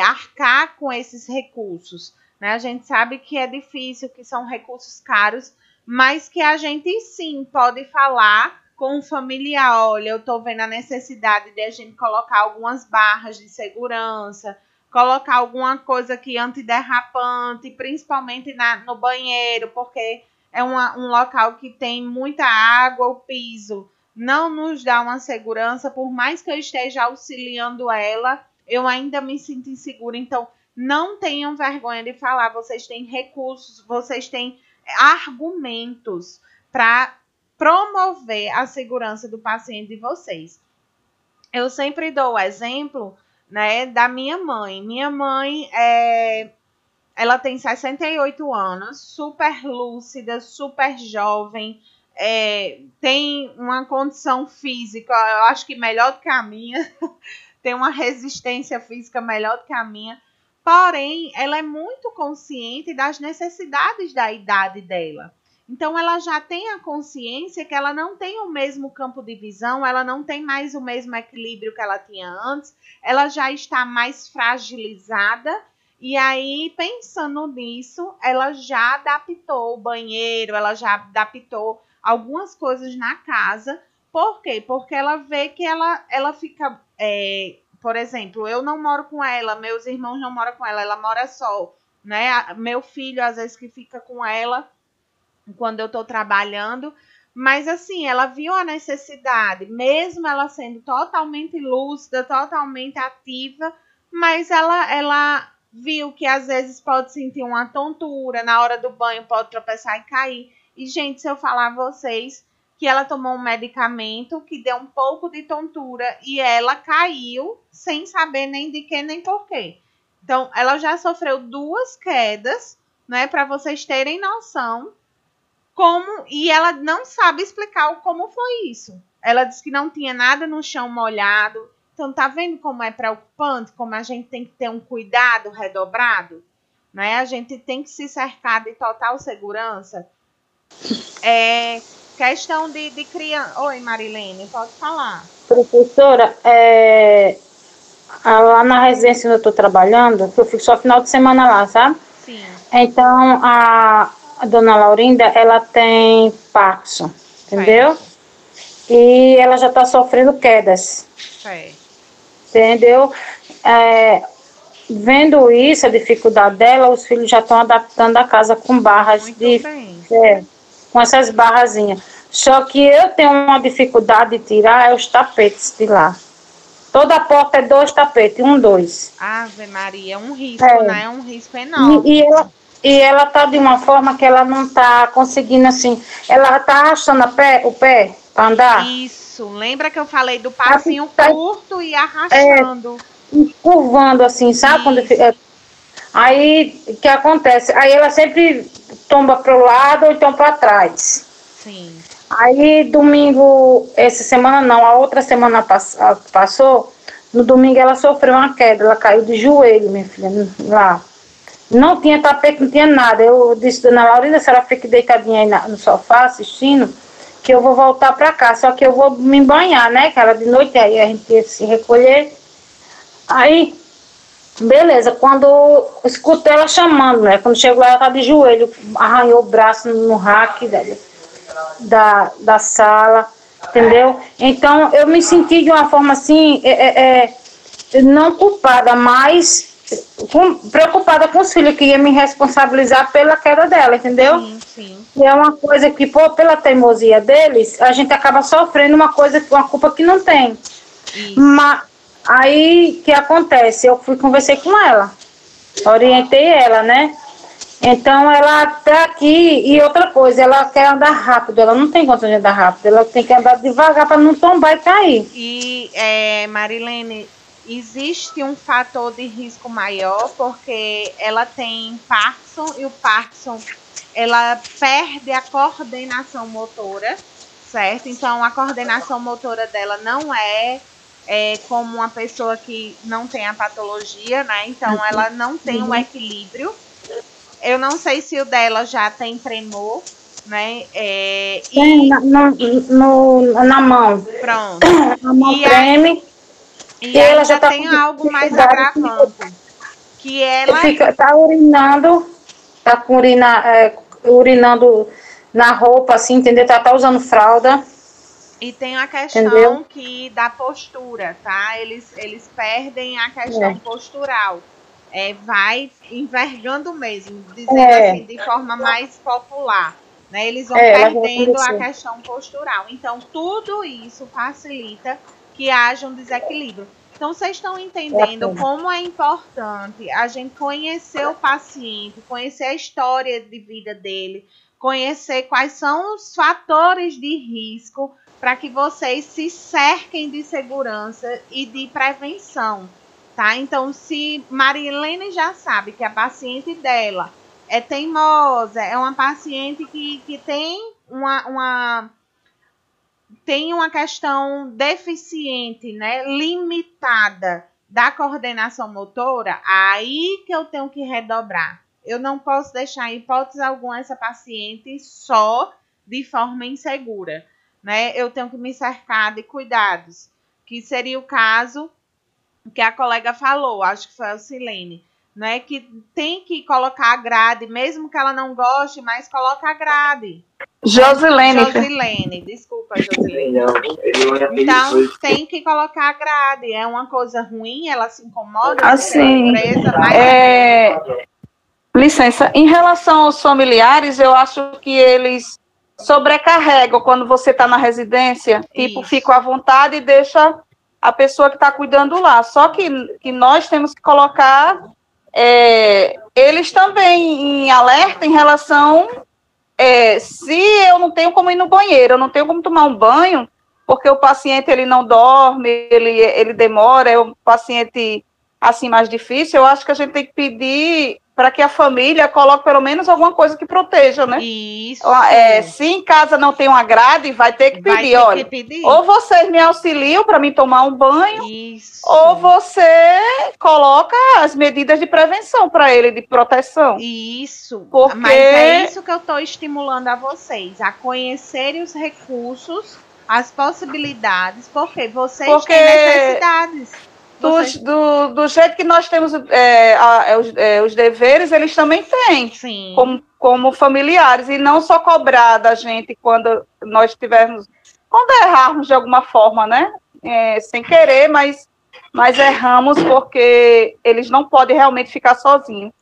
arcar com esses recursos, né? A gente sabe que é difícil, que são recursos caros, mas que a gente sim pode falar com o familiar. Olha, eu estou vendo a necessidade de a gente colocar algumas barras de segurança, colocar alguma coisa aqui antiderrapante, principalmente no banheiro, porque é um local que tem muita água, o piso não nos dá uma segurança, por mais que eu esteja auxiliando ela, eu ainda me sinto insegura. Então, não tenham vergonha de falar, vocês têm recursos, vocês têm argumentos para promover a segurança do paciente de vocês. Eu sempre dou o exemplo, né, da minha mãe. Minha mãe, ela tem 68 anos, super lúcida, super jovem, tem uma condição física, eu acho que melhor do que a minha, tem uma resistência física melhor do que a minha, porém, ela é muito consciente das necessidades da idade dela. Então, ela já tem a consciência que ela não tem o mesmo campo de visão, ela não tem mais o mesmo equilíbrio que ela tinha antes, ela já está mais fragilizada, e aí, pensando nisso, ela já adaptou o banheiro, ela já adaptou algumas coisas na casa. Por quê? Porque ela vê que ela fica... por exemplo, eu não moro com ela, meus irmãos não moram com ela mora só, né? Meu filho, às vezes, que fica com ela quando eu estou trabalhando, mas assim, ela viu a necessidade, mesmo ela sendo totalmente lúcida, totalmente ativa, mas ela viu que às vezes pode sentir uma tontura, na hora do banho pode tropeçar e cair, E, gente, se eu falar a vocês que ela tomou um medicamento que deu um pouco de tontura e ela caiu sem saber nem de que nem porquê. Então, ela já sofreu 2 quedas, né, para vocês terem noção como, e ela não sabe explicar como foi isso. Ela disse que não tinha nada no chão molhado. Então, tá vendo como é preocupante, como a gente tem que ter um cuidado redobrado, né? A gente tem que se cercar de total segurança. Questão de criança. Oi, Marilene, pode falar. Professora, lá na residência onde eu estou trabalhando, eu fico só final de semana lá, sabe? Sim. Então, a dona Laurinda, ela tem Parkinson, entendeu? E ela já está sofrendo quedas. Entendeu? Vendo isso, a dificuldade dela, os filhos já estão adaptando a casa com barras com essas barrazinhas. Só que eu tenho uma dificuldade de tirar os tapetes de lá. Toda a porta é 2 tapetes, 1, 2. Ave Maria, é um risco, né? É um risco enorme. E ela tá de uma forma que ela não tá conseguindo, assim, ela tá arrastando o pé para andar. Isso, lembra que eu falei do passinho curto e arrastando. Curvando, assim, sabe? Quando aí, o que acontece? Aí ela sempre tomba para o lado ou então para trás. Sim. Aí, domingo, essa semana não, a outra semana passou, no domingo ela sofreu uma queda, ela caiu de joelho, minha filha, lá. Não tinha tapete, não tinha nada. Eu disse, dona Laurinda, se ela fica deitadinha aí no sofá assistindo, que eu vou voltar para cá, só que eu vou me banhar, né? Que era de noite, aí a gente ia se recolher. Aí, beleza, quando eu escutei ela chamando, né? Quando chegou lá, ela tá de joelho, arranhou o braço no rack da sala, entendeu? Então, eu me senti de uma forma assim, não culpada, mas preocupada com os filhos, que ia me responsabilizar pela queda dela, entendeu? Sim, sim. E é uma coisa que, pela teimosia deles, a gente acaba sofrendo uma culpa que não tem. Mas aí, o que acontece? Eu conversei com ela, orientei ela, né? Então, ela tá aqui, e outra coisa, ela quer andar rápido, ela não tem condição de andar rápido, ela tem que andar devagar para não tombar e cair. E, Marilene, existe um fator de risco maior, porque ela tem Parkinson, e o Parkinson, ela perde a coordenação motora, certo? Então, a coordenação motora dela não é como uma pessoa que não tem a patologia, né? Então, ela não tem um equilíbrio. Eu não sei se o dela já tem tremor, né? Na mão. Pronto. A mão treme. E ela já tem algo mais agravante. Que ela tá urinando, urinando na roupa, assim, entendeu? Tá usando fralda. E tem a questão da postura, tá? Eles perdem a questão postural. Vai envergando mesmo, dizendo assim, de forma mais popular. Né? Eles vão perdendo a questão postural. Então, tudo isso facilita que haja um desequilíbrio. Então, vocês estão entendendo como é importante a gente conhecer o paciente, conhecer a história de vida dele, conhecer quais são os fatores de risco para que vocês se cerquem de segurança e de prevenção. Tá? Então, se Marilene já sabe que a paciente dela é teimosa, é uma paciente que tem tem uma questão deficiente, né, limitada da coordenação motora, aí que eu tenho que redobrar. Eu não posso deixar em hipótese alguma essa paciente só de forma insegura, né? Eu tenho que me cercar de cuidados, que seria o caso que a colega falou, acho que foi a Silene, né, que tem que colocar a grade, mesmo que ela não goste, mas coloca a grade. Josilene, desculpa, Josilene. Então, tem que colocar a grade, é uma coisa ruim, ela se incomoda, assim, presa, mas... Licença, em relação aos familiares, eu acho que eles sobrecarregam quando você está na residência, tipo, fica à vontade e deixa a pessoa que está cuidando lá. Só que nós temos que colocar eles também em alerta em relação se eu não tenho como ir no banheiro, eu não tenho como tomar um banho, porque o paciente ele não dorme, ele demora, é um paciente assim mais difícil, eu acho que a gente tem que pedir para que a família coloque pelo menos alguma coisa que proteja, né? Isso. Se em casa não tem uma grade, vai ter que pedir, olha, ou vocês me auxiliam para mim tomar um banho, ou você coloca as medidas de prevenção para ele, de proteção. Isso, porque... mas é isso que eu estou estimulando a vocês, a conhecerem os recursos, as possibilidades, porque vocês têm necessidades. Do jeito que nós temos os deveres, eles também têm, como familiares, e não só cobrar da gente quando nós tivermos, quando errarmos de alguma forma, né? Sem querer, mas erramos porque eles não podem realmente ficar sozinhos.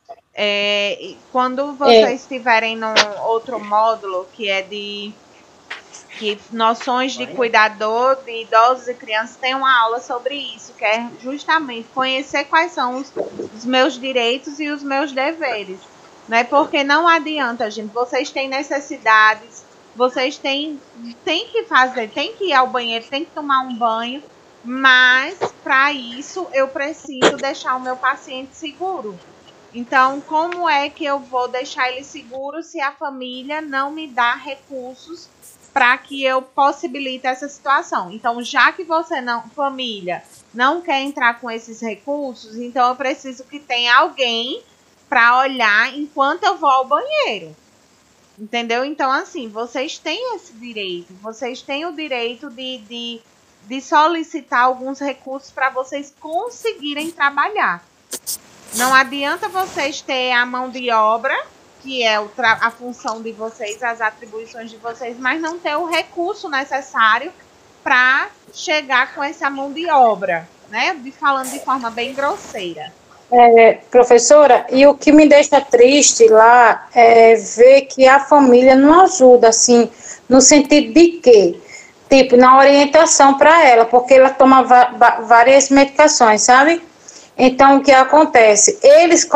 Quando vocês estiverem num outro módulo, que é de noções de cuidador de idosos e crianças, tem uma aula sobre isso, que é justamente conhecer quais são os meus direitos e os meus deveres, né? Porque não adianta, gente, vocês têm necessidades, vocês têm que fazer, tem que ir ao banheiro, tem que tomar um banho, mas para isso eu preciso deixar o meu paciente seguro. Então, como é que eu vou deixar ele seguro se a família não me dá recursos para que eu possibilite essa situação? Então, já que família, não quer entrar com esses recursos, então eu preciso que tenha alguém para olhar enquanto eu vou ao banheiro. Entendeu? Então, assim, vocês têm esse direito. Vocês têm o direito de solicitar alguns recursos para vocês conseguirem trabalhar. Não adianta vocês terem a mão de obra, que é a função de vocês, as atribuições de vocês, mas não ter o recurso necessário para chegar com essa mão de obra, né? Falando de forma bem grosseira. Professora, e o que me deixa triste lá é ver que a família não ajuda, assim, no sentido de que, tipo, na orientação para ela, porque ela toma várias medicações, sabe? Então, o que acontece? Eles,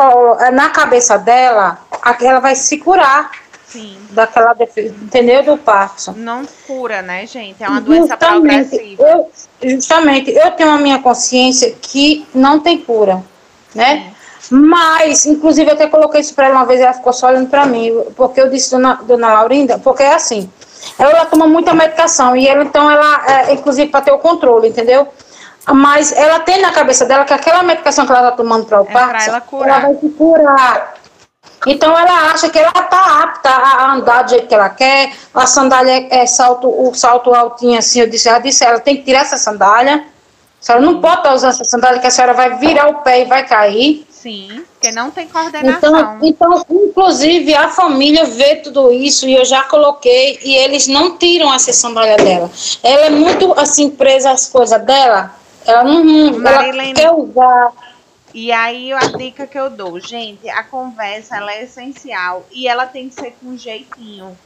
na cabeça dela, ela vai se curar. Sim. Daquela, entendeu? Do Parkinson. Não cura, né, gente? É uma doença progressiva. Eu tenho a minha consciência que não tem cura, né? Mas, inclusive, eu até coloquei isso para ela uma vez, ela ficou só olhando para mim, porque eu disse, dona Laurinda, porque é assim, ela toma muita medicação, e então ela, inclusive, para ter o controle, entendeu? Mas ela tem na cabeça dela que aquela medicação que ela está tomando para o Parkinson, ela vai se curar. Então ela acha que ela está apta a andar do jeito que ela quer, a sandália o salto altinho assim, eu disse, ela tem que tirar essa sandália, a senhora não pode estar usando essa sandália que a senhora vai virar o pé e vai cair. Sim, porque não tem coordenação. Então, inclusive, a família vê tudo isso e eu já coloquei e eles não tiram essa sandália dela. Ela é muito assim, presa às coisas dela. Ela não ela quer usar. E aí a dica que eu dou, gente, a conversa ela é essencial e ela tem que ser com jeitinho,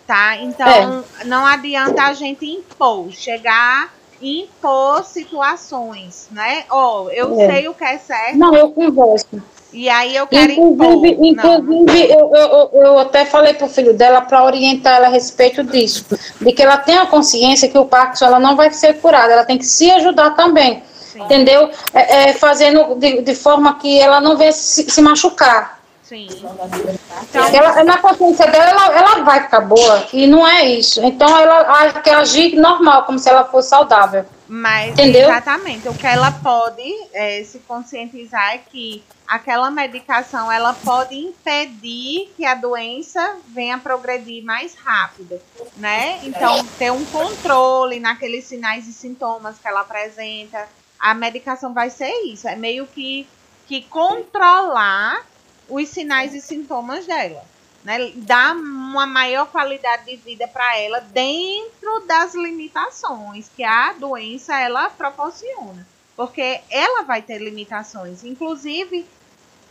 tá? Então não adianta a gente chegar e impor situações, né? Eu sei o que é certo. Não, eu converso. E aí eu quero Inclusive, eu até falei pro filho dela para orientar ela a respeito disso, de que ela tenha consciência que o Parkinson ela não vai ser curada, ela tem que se ajudar também, entendeu? Fazendo de forma que ela não venha se machucar. Sim. Então, na consciência dela, ela vai ficar boa, e não é isso. Então, ela quer agir normal, como se ela fosse saudável. Mas, entendeu? Exatamente, o que ela pode se conscientizar é que aquela medicação, ela pode impedir que a doença venha progredir mais rápido, né? Então, ter um controle naqueles sinais e sintomas que ela apresenta. A medicação vai ser isso, é meio que controlar os sinais e sintomas dela, né? Dar uma maior qualidade de vida para ela dentro das limitações que a doença ela proporciona, porque ela vai ter limitações, inclusive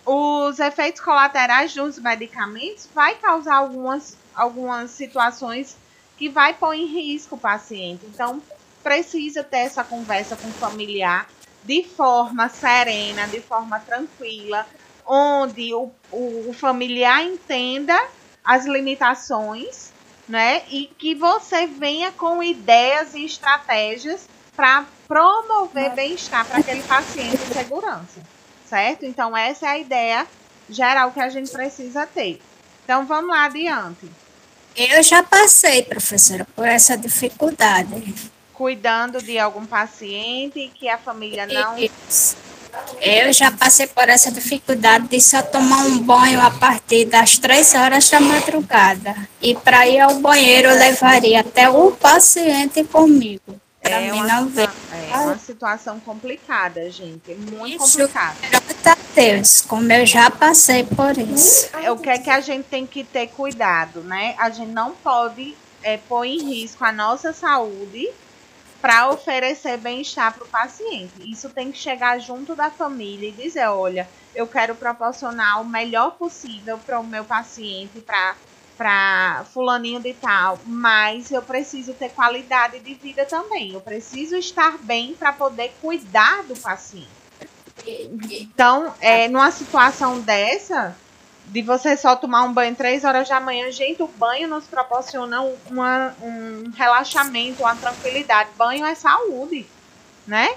os efeitos colaterais dos medicamentos vai causar algumas situações que vai pôr em risco o paciente. Então precisa ter essa conversa com o familiar de forma serena, de forma tranquila, onde o familiar entenda as limitações, né? E que você venha com ideias e estratégias para promover bem-estar para aquele paciente e segurança, certo? Então, essa é a ideia geral que a gente precisa ter. Então, vamos lá adiante. Eu já passei, professora, por essa dificuldade. Cuidando de algum paciente que a família não... Isso. Eu já passei por essa dificuldade de só tomar um banho a partir das 3 horas da madrugada. E para ir ao banheiro, eu levaria até o paciente comigo. Para mim não ver. É uma situação complicada, gente. É muito Isso, complicada. graças a Deus, como eu já passei por isso. O que é que a gente tem que ter cuidado, né? A gente não pode pôr em risco a nossa saúde para oferecer bem-estar para o paciente. Isso tem que chegar junto da família e dizer, olha, eu quero proporcionar o melhor possível para o meu paciente, para fulaninho de tal, mas eu preciso ter qualidade de vida também. Eu preciso estar bem para poder cuidar do paciente. Então, numa situação dessa, de você só tomar um banho 3 horas da manhã, gente, o banho nos proporciona um relaxamento, uma tranquilidade. Banho é saúde, né?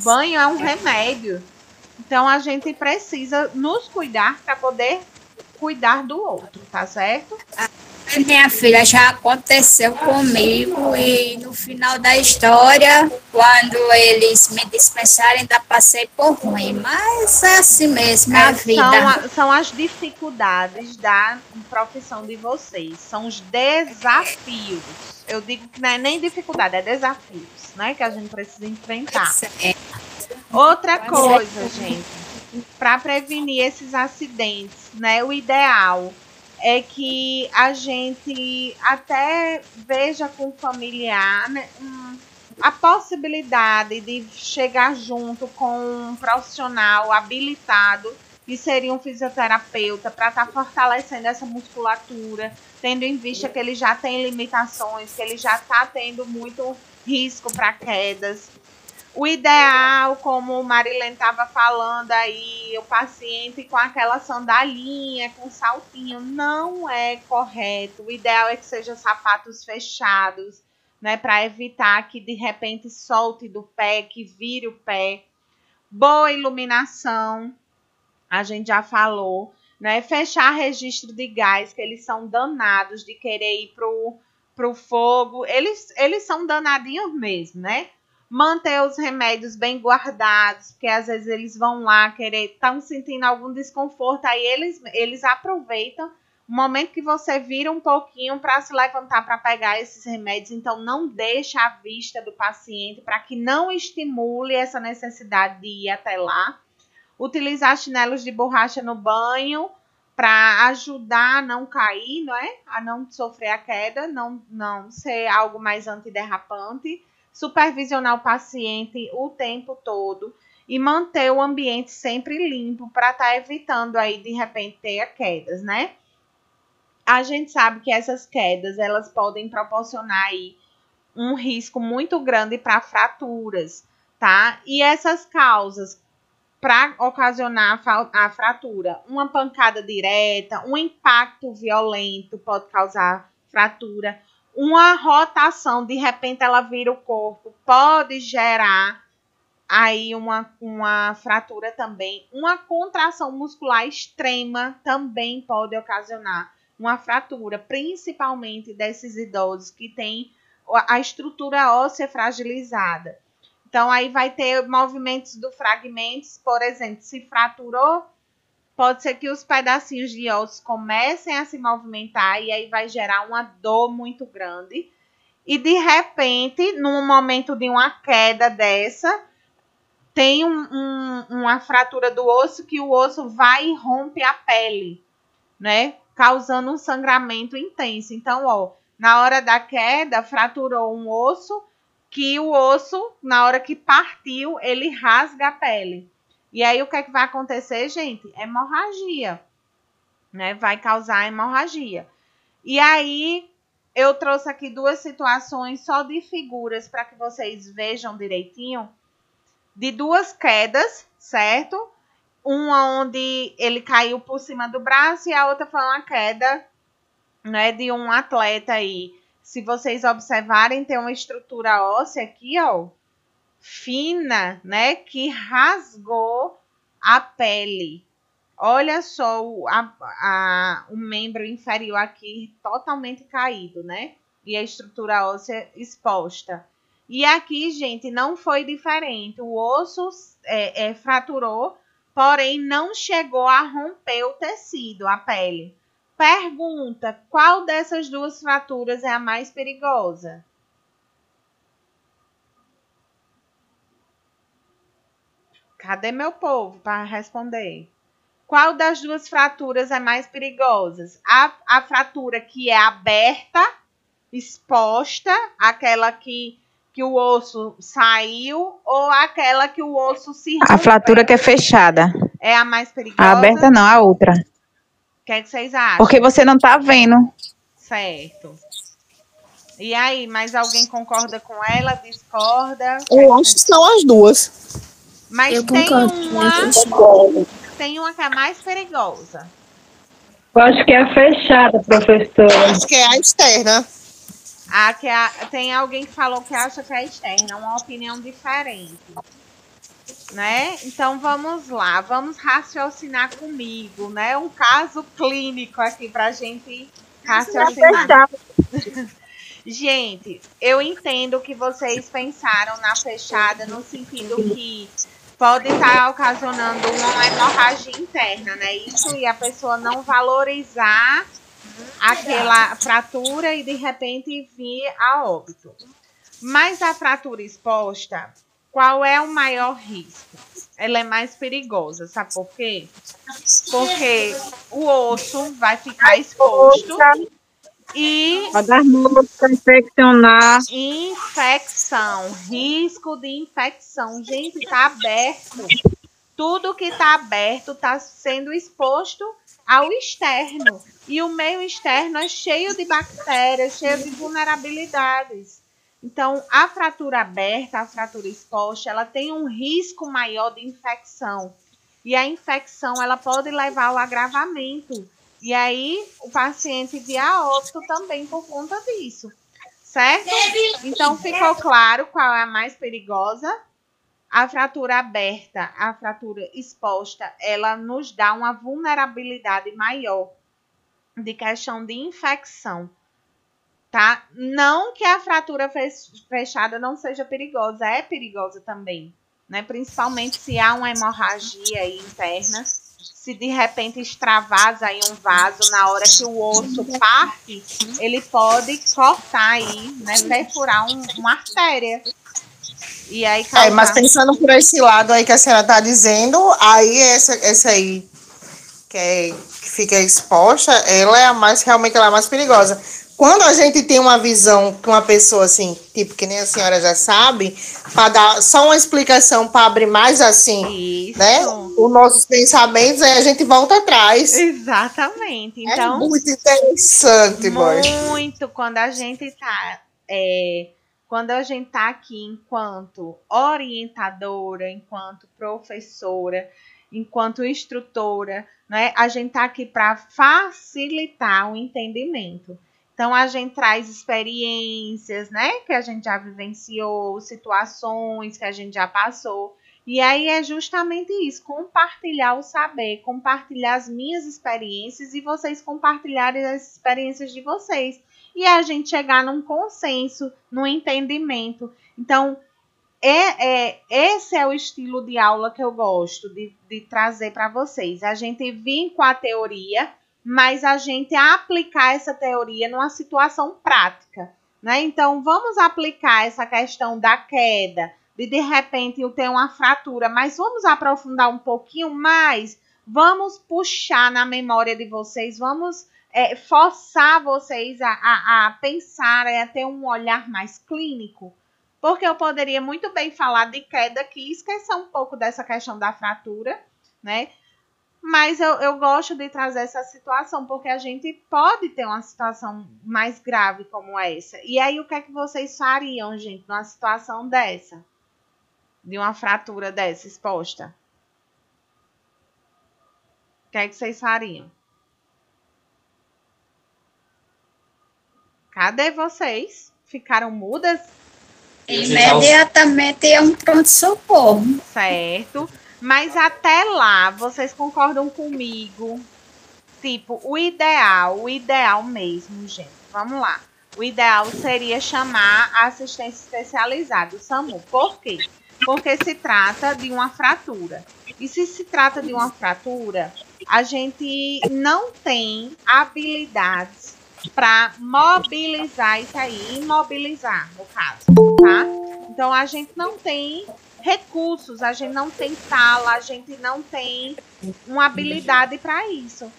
Banho é um remédio. Então, a gente precisa nos cuidar para poder cuidar do outro, tá certo? Minha filha, já aconteceu comigo e no final da história, quando eles me dispensaram, ainda passei por ruim. Mas é assim mesmo, a vida. São as dificuldades da profissão de vocês, são os desafios. Eu digo que não é nem dificuldade, é desafios, né? Que a gente precisa enfrentar. Outra coisa, gente, para prevenir esses acidentes, né? O ideal é que a gente até veja com o familiar, né, a possibilidade de chegar junto com um profissional habilitado, que seria um fisioterapeuta, para estar fortalecendo essa musculatura, tendo em vista que ele já tem limitações, que ele já está tendo muito risco para quedas. O ideal, como o Marilene estava falando aí, o paciente com aquela sandalinha, com saltinho, não é correto. O ideal é que sejam sapatos fechados, né, para evitar que de repente solte do pé, que vire o pé. Boa iluminação, a gente já falou, né? Fechar registro de gás, que eles são danados de querer ir pro fogo. Eles são danadinhos mesmo, né? Manter os remédios bem guardados, porque às vezes eles vão lá querer, estão sentindo algum desconforto, aí eles aproveitam o momento que você vira um pouquinho para se levantar para pegar esses remédios. Então não deixa à vista do paciente para que não estimule essa necessidade de ir até lá. Utilizar chinelos de borracha no banho para ajudar a não cair, não é? A não sofrer a queda, não ser algo mais antiderrapante. Supervisionar o paciente o tempo todo e manter o ambiente sempre limpo para estar evitando aí, de repente, ter quedas, né? A gente sabe que essas quedas, elas podem proporcionar aí um risco muito grande para fraturas, tá? E essas causas para ocasionar a fratura, uma pancada direta, um impacto violento pode causar fratura. Uma rotação, de repente ela vira o corpo, pode gerar aí uma fratura também. Uma contração muscular extrema também pode ocasionar uma fratura, principalmente desses idosos que têm a estrutura óssea fragilizada. Então, aí vai ter movimentos do fragmentos, por exemplo, se fraturou, pode ser que os pedacinhos de ossos comecem a se movimentar e aí vai gerar uma dor muito grande. E, de repente, num momento de uma queda dessa, tem uma fratura do osso que o osso vai e rompe a pele, né? Causando um sangramento intenso. Então, ó, na hora da queda, fraturou um osso, que o osso, na hora que partiu, ele rasga a pele. E aí, o que é que vai acontecer, gente? Hemorragia, né? Vai causar hemorragia. E aí, eu trouxe aqui 2 situações só de figuras para que vocês vejam direitinho. De 2 quedas, certo? uma onde ele caiu por cima do braço e a outra foi uma queda, né, de um atleta aí. Se vocês observarem, tem uma estrutura óssea aqui, ó, fina, né, que rasgou a pele. Olha só o membro inferior aqui totalmente caído, né? E a estrutura óssea exposta. E aqui, gente, não foi diferente. O osso fraturou, porém não chegou a romper o tecido, a pele. Pergunta, qual dessas duas fraturas é a mais perigosa? Cadê meu povo para responder? Qual das duas fraturas é mais perigosa? A fratura que é aberta, exposta, aquela que o osso saiu, ou aquela que o osso se rompeu? A fratura que é fechada. É a mais perigosa? A aberta não, a outra. O que é que vocês acham? Porque você não tá vendo. Certo. E aí, mais alguém concorda com ela? Discorda? Eu acho que são as duas. Mas Eu tem concordo. tem uma que é mais perigosa. Eu acho que é a fechada, professora. Acho que é a externa. Tem alguém que falou que acha que é externa, uma opinião diferente. Né? Então vamos lá, vamos raciocinar comigo, né? Um caso clínico aqui pra gente raciocinar. Gente, eu entendo que vocês pensaram na fechada no sentido que pode estar ocasionando uma hemorragia interna, né? Isso, e a pessoa não valorizar aquela fratura e de repente vir a óbito. Mas a fratura exposta, qual é o maior risco? Ela é mais perigosa, sabe por quê? Porque o osso vai ficar exposto e Pode dar mosca, infeccionar. infecção, risco de infecção. Gente, tá aberto. Tudo que tá aberto tá sendo exposto ao externo. E o meio externo é cheio de bactérias, cheio de vulnerabilidades. Então, a fratura aberta, a fratura exposta, ela tem um risco maior de infecção. E a infecção, ela pode levar ao agravamento. E aí, o paciente vir a óbito também por conta disso. Certo? Então, ficou claro qual é a mais perigosa? A fratura aberta, a fratura exposta, ela nos dá uma vulnerabilidade maior de questão de infecção. Tá? Não que a fratura fechada não seja perigosa, é perigosa também, né? Principalmente se há uma hemorragia aí interna, se de repente extravasa aí um vaso na hora que o osso parte, ele pode cortar aí, né? Perfurar uma artéria. E aí causar... mas pensando por esse lado aí que a senhora está dizendo, aí essa aí que fica exposta, ela é a mais, realmente ela é a mais perigosa. Quando a gente tem uma visão que uma pessoa assim, tipo, que nem a senhora já sabe, para dar só uma explicação para abrir mais assim, Isso. né? Os nossos pensamentos, aí a gente volta atrás. Exatamente. Então, é muito interessante, boy. Muito quando a gente tá aqui enquanto orientadora, enquanto professora, enquanto instrutora, né? A gente tá aqui para facilitar o entendimento. Então, a gente traz experiências, né, que a gente já vivenciou, situações que a gente já passou. E aí é justamente isso, compartilhar o saber, compartilhar as minhas experiências e vocês compartilharem as experiências de vocês. E a gente chegar num consenso, num entendimento. Então, esse é o estilo de aula que eu gosto de trazer para vocês. A gente vir com a teoria, mas a gente aplicar essa teoria numa situação prática, né? Então, vamos aplicar essa questão da queda, de repente eu ter uma fratura, mas vamos aprofundar um pouquinho mais, vamos puxar na memória de vocês, vamos forçar vocês a pensar, a ter um olhar mais clínico, porque eu poderia muito bem falar de queda aqui e esquecer um pouco dessa questão da fratura, né? Mas eu gosto de trazer essa situação, porque a gente pode ter uma situação mais grave como essa. E aí, o que é que vocês fariam, gente, numa situação dessa? De uma fratura dessa exposta? O que é que vocês fariam? Cadê vocês? Ficaram mudas? Imediatamente é um pronto-socorro. Certo. Mas até lá, vocês concordam comigo? Tipo, o ideal mesmo, gente. Vamos lá. O ideal seria chamar a assistência especializada, o SAMU. Por quê? Porque se trata de uma fratura. E se trata de uma fratura, a gente não tem habilidades para mobilizar isso aí, imobilizar, no caso, tá? Então, a gente não tem recursos, a gente não tem sala, a gente não tem uma habilidade para isso.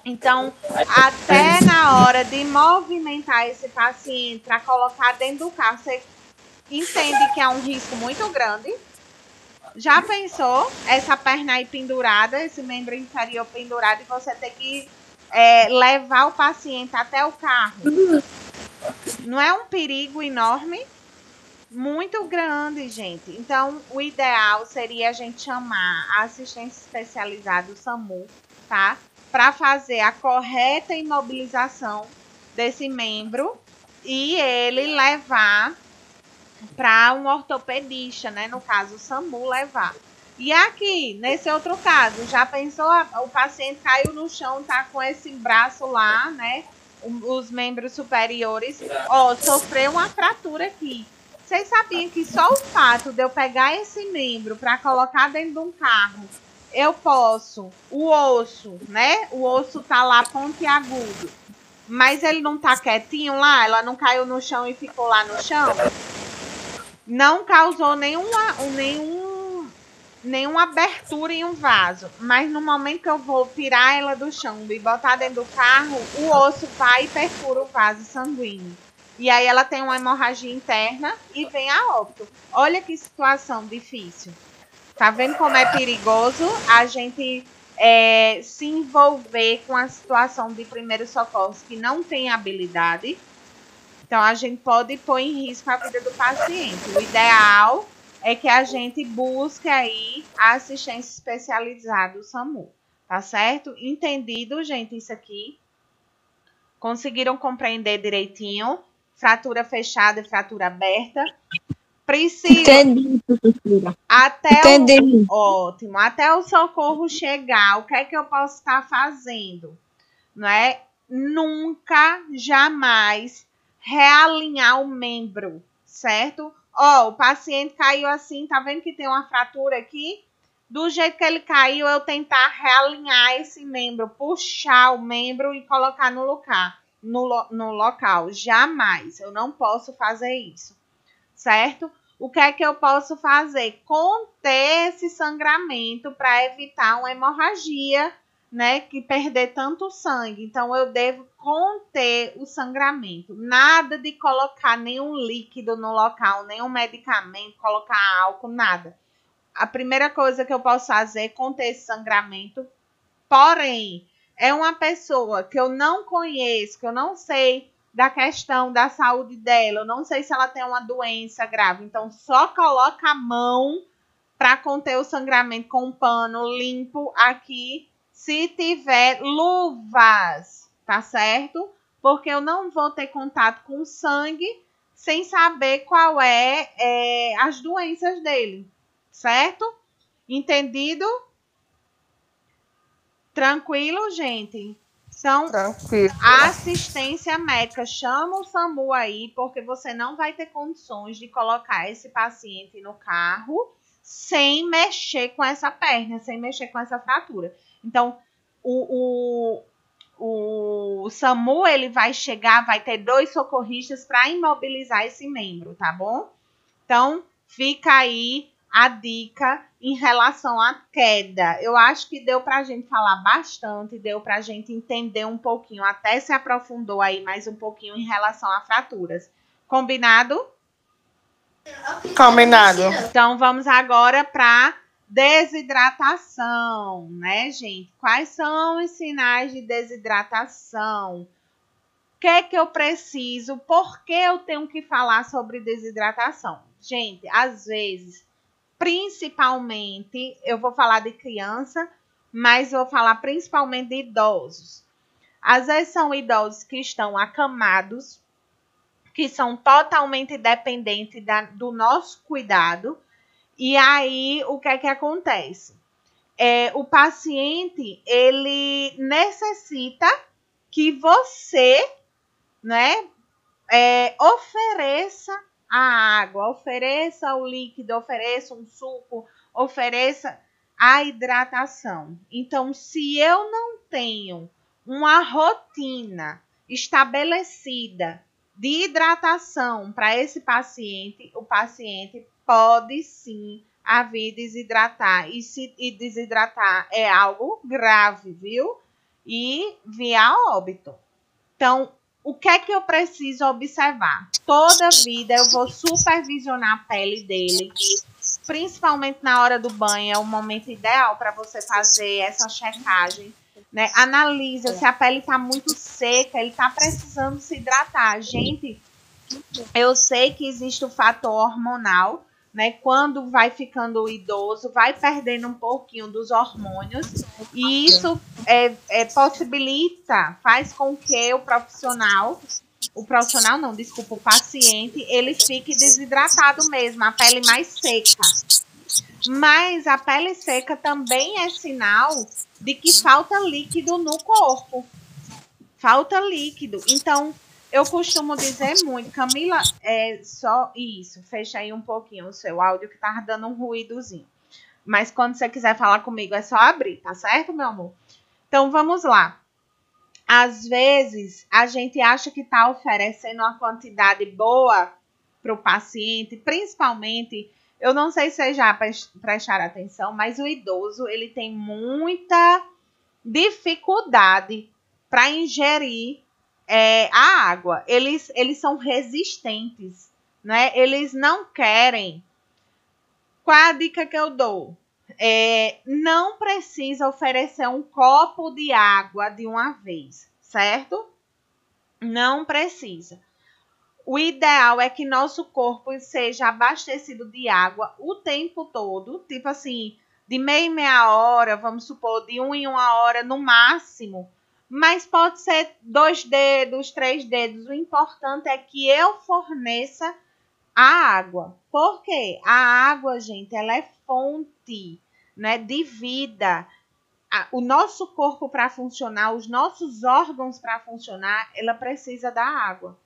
Então, até na hora de movimentar esse paciente para colocar dentro do carro, você entende que é um risco muito grande. Já pensou essa perna aí pendurada, esse membro inferior pendurado, e você ter que levar o paciente até o carro? Não é um perigo enorme? Muito grande, gente. Então, o ideal seria a gente chamar a assistência especializada, o SAMU, tá? Para fazer a correta imobilização desse membro e ele levar para um ortopedista, né? No caso, o SAMU levar. E aqui, nesse outro caso, já pensou? O paciente caiu no chão, tá com esse braço lá, né? Os membros superiores. Ó, sofreu uma fratura aqui. Vocês sabiam que só o fato de eu pegar esse membro para colocar dentro de um carro, eu posso, o osso, né? O osso tá lá pontiagudo, mas ele não tá quietinho lá, ela não caiu no chão e ficou lá no chão. Não causou nenhuma abertura em um vaso. Mas no momento que eu vou tirar ela do chão e botar dentro do carro, o osso vai e perfura o vaso sanguíneo. E aí ela tem uma hemorragia interna e vem a óbito. Olha que situação difícil. Tá vendo como é perigoso a gente se envolver com a situação de primeiros socorros que não tem habilidade? Então, a gente pode pôr em risco a vida do paciente. O ideal é que a gente busque aí a assistência especializada do SAMU. Tá certo? Entendido, gente, isso aqui? Conseguiram compreender direitinho? Fratura fechada e fratura aberta. Precisa. Entendi, professora. Entendi. Ótimo. Até o socorro chegar, o que é que eu posso estar fazendo? Não é? Nunca, jamais realinhar o membro, certo? Ó, o paciente caiu assim, tá vendo que tem uma fratura aqui? Do jeito que ele caiu, eu tentar realinhar esse membro, puxar o membro e colocar no local. Jamais, eu não posso fazer isso, certo? O que é que eu posso fazer? Conter esse sangramento para evitar uma hemorragia, né? Que perder tanto sangue. Então, eu devo conter o sangramento. Nada de colocar nenhum líquido no local, nenhum medicamento, colocar álcool, nada. A primeira coisa que eu posso fazer é conter esse sangramento. Porém, é uma pessoa que eu não conheço, que eu não sei da questão da saúde dela, eu não sei se ela tem uma doença grave. Então, só coloca a mão para conter o sangramento com um pano limpo aqui, se tiver luvas, tá certo? Porque eu não vou ter contato com sangue sem saber qual as doenças dele, certo? Entendido? Tranquilo, gente? Então, a assistência médica, chama o SAMU aí, porque você não vai ter condições de colocar esse paciente no carro sem mexer com essa perna, sem mexer com essa fratura. Então, o SAMU, ele vai chegar, vai ter 2 socorristas para imobilizar esse membro, tá bom? Então, fica aí a dica em relação à queda. Eu acho que deu para a gente falar bastante, deu para a gente entender um pouquinho, até se aprofundou aí mais um pouquinho em relação a fraturas. Combinado? Combinado. Então, vamos agora para desidratação, né, gente? Quais são os sinais de desidratação? O que é que eu preciso? Por que eu tenho que falar sobre desidratação? Gente, às vezes, principalmente, eu vou falar de criança, mas vou falar principalmente de idosos. Às vezes são idosos que estão acamados, que são totalmente dependentes do nosso cuidado. E aí, o que é que acontece? O paciente, ele necessita que você, né, ofereça a água, ofereça o líquido, ofereça um suco, ofereça a hidratação. Então, se eu não tenho uma rotina estabelecida de hidratação para esse paciente, o paciente pode sim vir desidratar. E desidratar é algo grave, viu? E vir a óbito. Então, o que é que eu preciso observar? Toda vida eu vou supervisionar a pele dele, principalmente na hora do banho, é o momento ideal para você fazer essa checagem, né? Analisa se a pele está muito seca, ele está precisando se hidratar. Gente, eu sei que existe o fator hormonal, né? Quando vai ficando idoso, vai perdendo um pouquinho dos hormônios, e isso possibilita, faz com que o paciente, ele fique desidratado mesmo, a pele mais seca. Mas a pele seca também é sinal de que falta líquido no corpo. Falta líquido. Então, eu costumo dizer muito, Camila, só isso, fecha aí um pouquinho o seu áudio que tá dando um ruídozinho. Mas quando você quiser falar comigo, é só abrir, tá certo, meu amor? Então, vamos lá. Às vezes, a gente acha que tá oferecendo uma quantidade boa para o paciente, principalmente, eu não sei se vocês já prestaram atenção, mas o idoso, ele tem muita dificuldade para ingerir a água. Eles são resistentes, né? Eles não querem. Qual é a dica que eu dou? Não precisa oferecer um copo de água de uma vez, certo? Não precisa. O ideal é que nosso corpo seja abastecido de água o tempo todo, tipo assim, de meia em meia hora, vamos supor, de 1 em 1 hora no máximo. Mas pode ser 2 dedos, 3 dedos. O importante é que eu forneça a água. Por quê? A água, gente, ela é fonte, né, de vida. O nosso corpo para funcionar, os nossos órgãos para funcionar, ela precisa da água.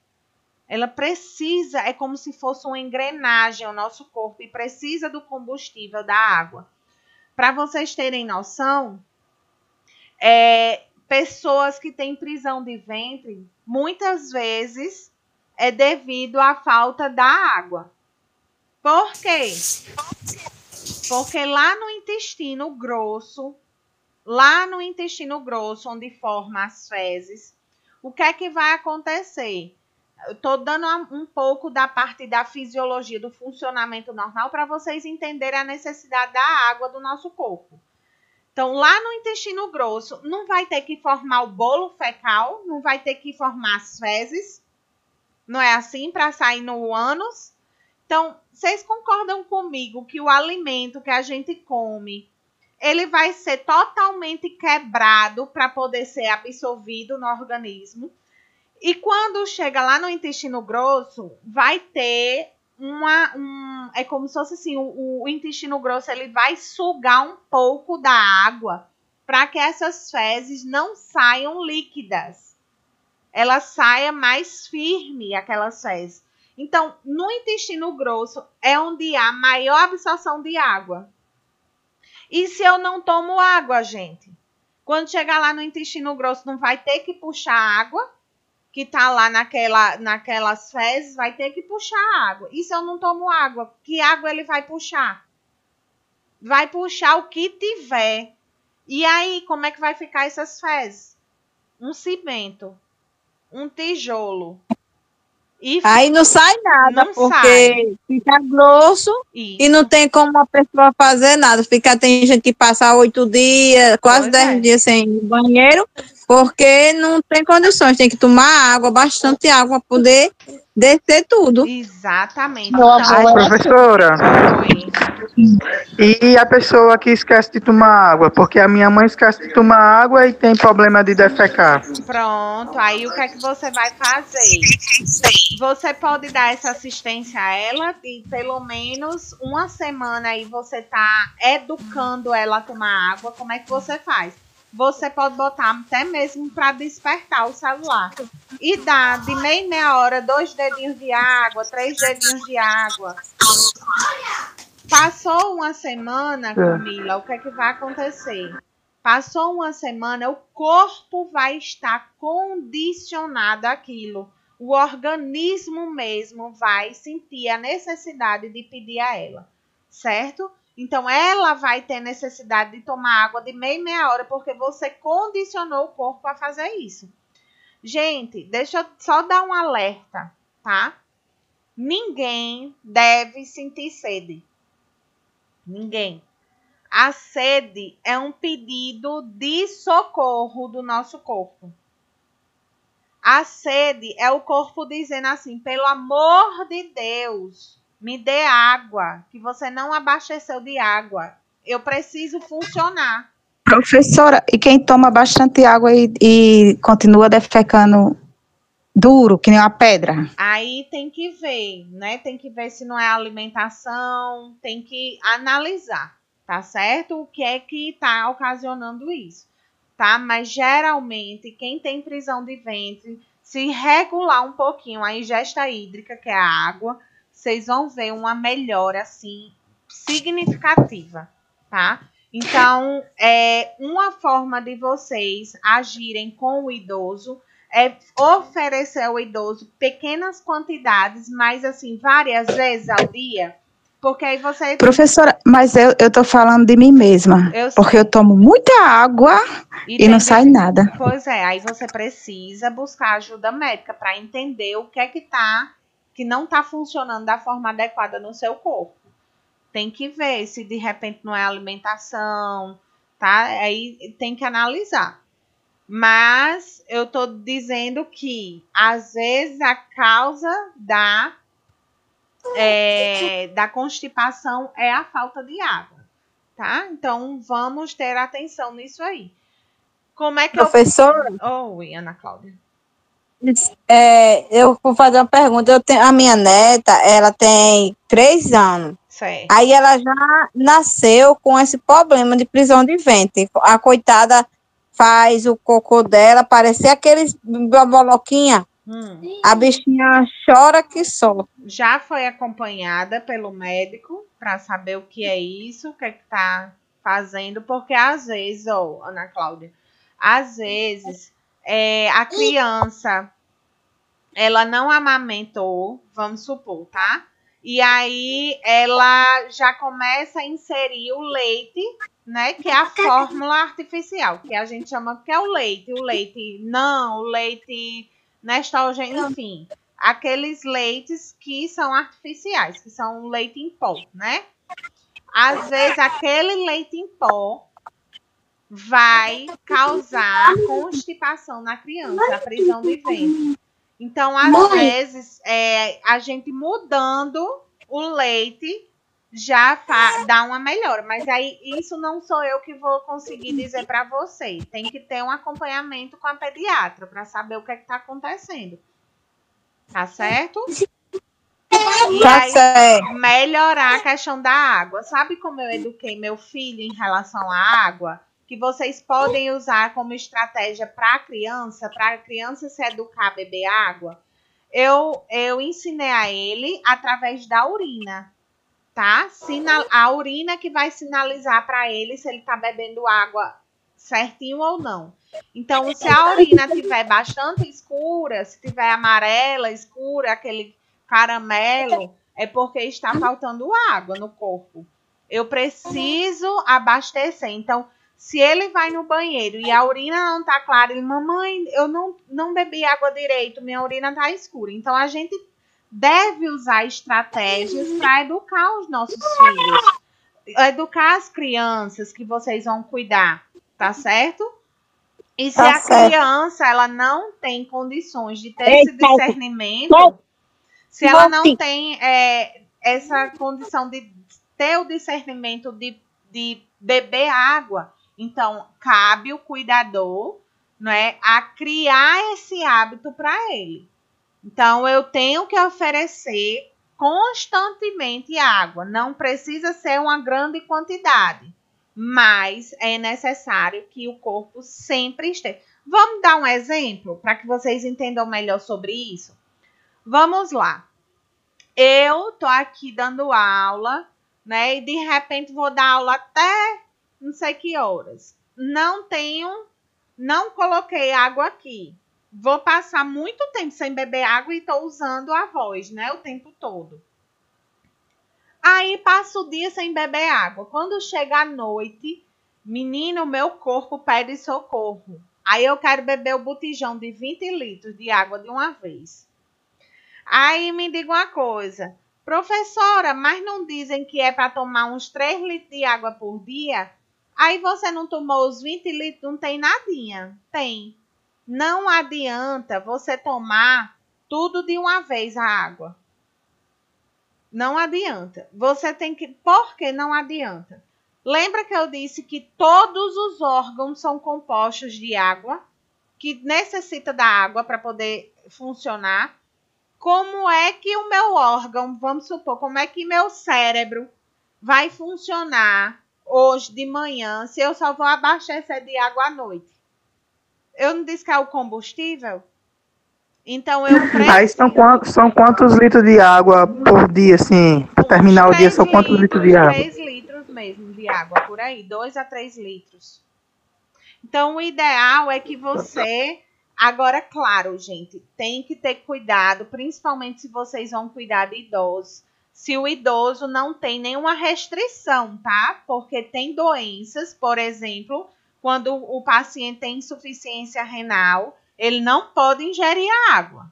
Ela precisa, é como se fosse uma engrenagem o nosso corpo e precisa do combustível da água. Para vocês terem noção, pessoas que têm prisão de ventre, muitas vezes é devido à falta da água. Por quê? Porque lá no intestino grosso, onde forma as fezes, o que é que vai acontecer? Eu estou dando um pouco da parte da fisiologia, do funcionamento normal, para vocês entenderem a necessidade da água do nosso corpo. Então, lá no intestino grosso, não vai ter que formar o bolo fecal, não vai ter que formar as fezes, não é assim, para sair no ânus? Então, vocês concordam comigo que o alimento que a gente come, ele vai ser totalmente quebrado para poder ser absorvido no organismo? E quando chega lá no intestino grosso, vai ter é como se fosse assim, o intestino grosso, ele vai sugar um pouco da água para que essas fezes não saiam líquidas. Ela saia mais firme, aquelas fezes. Então, no intestino grosso é onde há maior absorção de água. E se eu não tomo água, gente? Quando chegar lá no intestino grosso, não vai ter que puxar água, que está lá naquelas fezes, vai ter que puxar água. E se eu não tomo água, que água ele vai puxar? Vai puxar o que tiver. E aí, como é que vai ficar essas fezes? Um cimento, um tijolo. Aí não sai nada, não porque sai. Fica grosso. Isso. E não tem como a pessoa fazer nada. Tem gente que passa 8 dias, quase 10 dias sem ir no banheiro, porque não tem condições. Tem que tomar água, bastante água, para poder descer tudo. Exatamente. Ai, professora. E a pessoa que esquece de tomar água, porque a minha mãe esquece de tomar água e tem problema de defecar. Pronto, aí o que é que você vai fazer? Você pode dar essa assistência a ela e pelo menos uma semana aí você tá educando ela a tomar água. Como é que você faz? Você pode botar até mesmo para despertar o celular. E dá de meia hora, 2 dedinhos de água, 3 dedinhos de água. Passou uma semana, Camila, o que é que vai acontecer? Passou uma semana, o corpo vai estar condicionado àquilo. O organismo mesmo vai sentir a necessidade de pedir a ela, certo? Então, ela vai ter necessidade de tomar água de meia hora, porque você condicionou o corpo a fazer isso. Gente, deixa eu só dar um alerta, tá? Ninguém deve sentir sede. Ninguém. A sede é um pedido de socorro do nosso corpo. A sede é o corpo dizendo assim, pelo amor de Deus, me dê água, que você não abasteceu de água. Eu preciso funcionar. Professora, e quem toma bastante água e continua defecando duro, que nem uma pedra? Aí tem que ver, né? Tem que ver se não é alimentação, tem que analisar, tá certo? O que é que está ocasionando isso, tá? Mas geralmente quem tem prisão de ventre, se regular um pouquinho a ingesta hídrica, que é a água, vocês vão ver uma melhora assim significativa, tá? Então, uma forma de vocês agirem com o idoso é oferecer ao idoso pequenas quantidades, mas assim, várias vezes ao dia, porque aí você... Professora, mas eu tô falando de mim mesma, porque eu tomo muita água e não sai nada. Pois é, aí você precisa buscar ajuda médica para entender o que é que não está funcionando da forma adequada no seu corpo. Tem que ver se de repente não é alimentação, tá? Aí tem que analisar. Mas eu tô dizendo que às vezes a causa da constipação é a falta de água, tá? Então vamos ter atenção nisso aí. Como é que Professora? Oi, Ana Cláudia. Eu vou fazer uma pergunta. A minha neta, ela tem 3 anos. Certo. Aí ela já nasceu com esse problema de prisão de ventre. A coitada faz o cocô dela parecer aqueles boboloquinha. A bichinha chora que só. Já foi acompanhada pelo médico para saber o que é isso, o que é que tá fazendo, porque às vezes, Ana Cláudia, às vezes a criança ela não amamentou, vamos supor, tá? E aí ela já começa a inserir o leite, né? Que é a fórmula artificial, que a gente chama que é o leite Nestógeno, enfim, aqueles leites que são artificiais, que são leite em pó, né? Às vezes aquele leite em pó vai causar constipação na criança, a prisão de ventre. Então, às vezes, a gente mudando o leite já dá uma melhora. Mas aí, isso não sou eu que vou conseguir dizer para você. Tem que ter um acompanhamento com a pediatra para saber o que está acontecendo. Tá certo? E aí, melhorar a questão da água. Sabe como eu eduquei meu filho em relação à água? Que vocês podem usar como estratégia para a criança se educar a beber água. Eu ensinei a ele através da urina, tá? A urina que vai sinalizar para ele se ele está bebendo água certinho ou não. Então, se a urina tiver bastante escura, se tiver amarela, escura, aquele caramelo, é porque está faltando água no corpo. Eu preciso abastecer. Então, se ele vai no banheiro e a urina não tá clara, ele, mamãe, eu não bebi água direito, minha urina tá escura. Então, a gente deve usar estratégias para educar os nossos filhos. Educar as crianças que vocês vão cuidar, tá certo? E se a criança ela não tem condições de ter esse discernimento, Se ela não tem essa condição de ter o discernimento de beber água, então cabe o cuidador, né, a criar esse hábito para ele. Então, eu tenho que oferecer constantemente água. Não precisa ser uma grande quantidade, mas é necessário que o corpo sempre esteja. Vamos dar um exemplo para que vocês entendam melhor sobre isso? Vamos lá. Eu tô aqui dando aula, né? E de repente vou dar aula até não sei que horas. Não coloquei água aqui. Vou passar muito tempo sem beber água e estou usando a voz, né? O tempo todo. Aí passo o dia sem beber água. Quando chega a noite, menino, meu corpo pede socorro. Aí eu quero beber o botijão de 20 litros de água de uma vez. Aí me diga uma coisa. Professora, mas não dizem que é para tomar uns 3 litros de água por dia? Aí você não tomou os 20 litros, não tem nadinha. Tem. Não adianta você tomar tudo de uma vez a água. Não adianta. Você tem que... Por que não adianta? Lembra que eu disse que todos os órgãos são compostos de água, que necessita da água para poder funcionar? Como é que o meu órgão, vamos supor, como é que meu cérebro vai funcionar hoje de manhã se eu só vou abastecer de água à noite? Eu não disse que é o combustível? Então, eu preciso... Aí são quantos litros de água por dia, assim? Para terminar o dia, são quantos litros de água? 3 litros mesmo de água, por aí. 2 a 3 litros. Então, o ideal é que você... Agora, claro, gente, tem que ter cuidado, principalmente se vocês vão cuidar de idosos. Se o idoso não tem nenhuma restrição, tá? Porque tem doenças, por exemplo... Quando o paciente tem insuficiência renal, ele não pode ingerir água.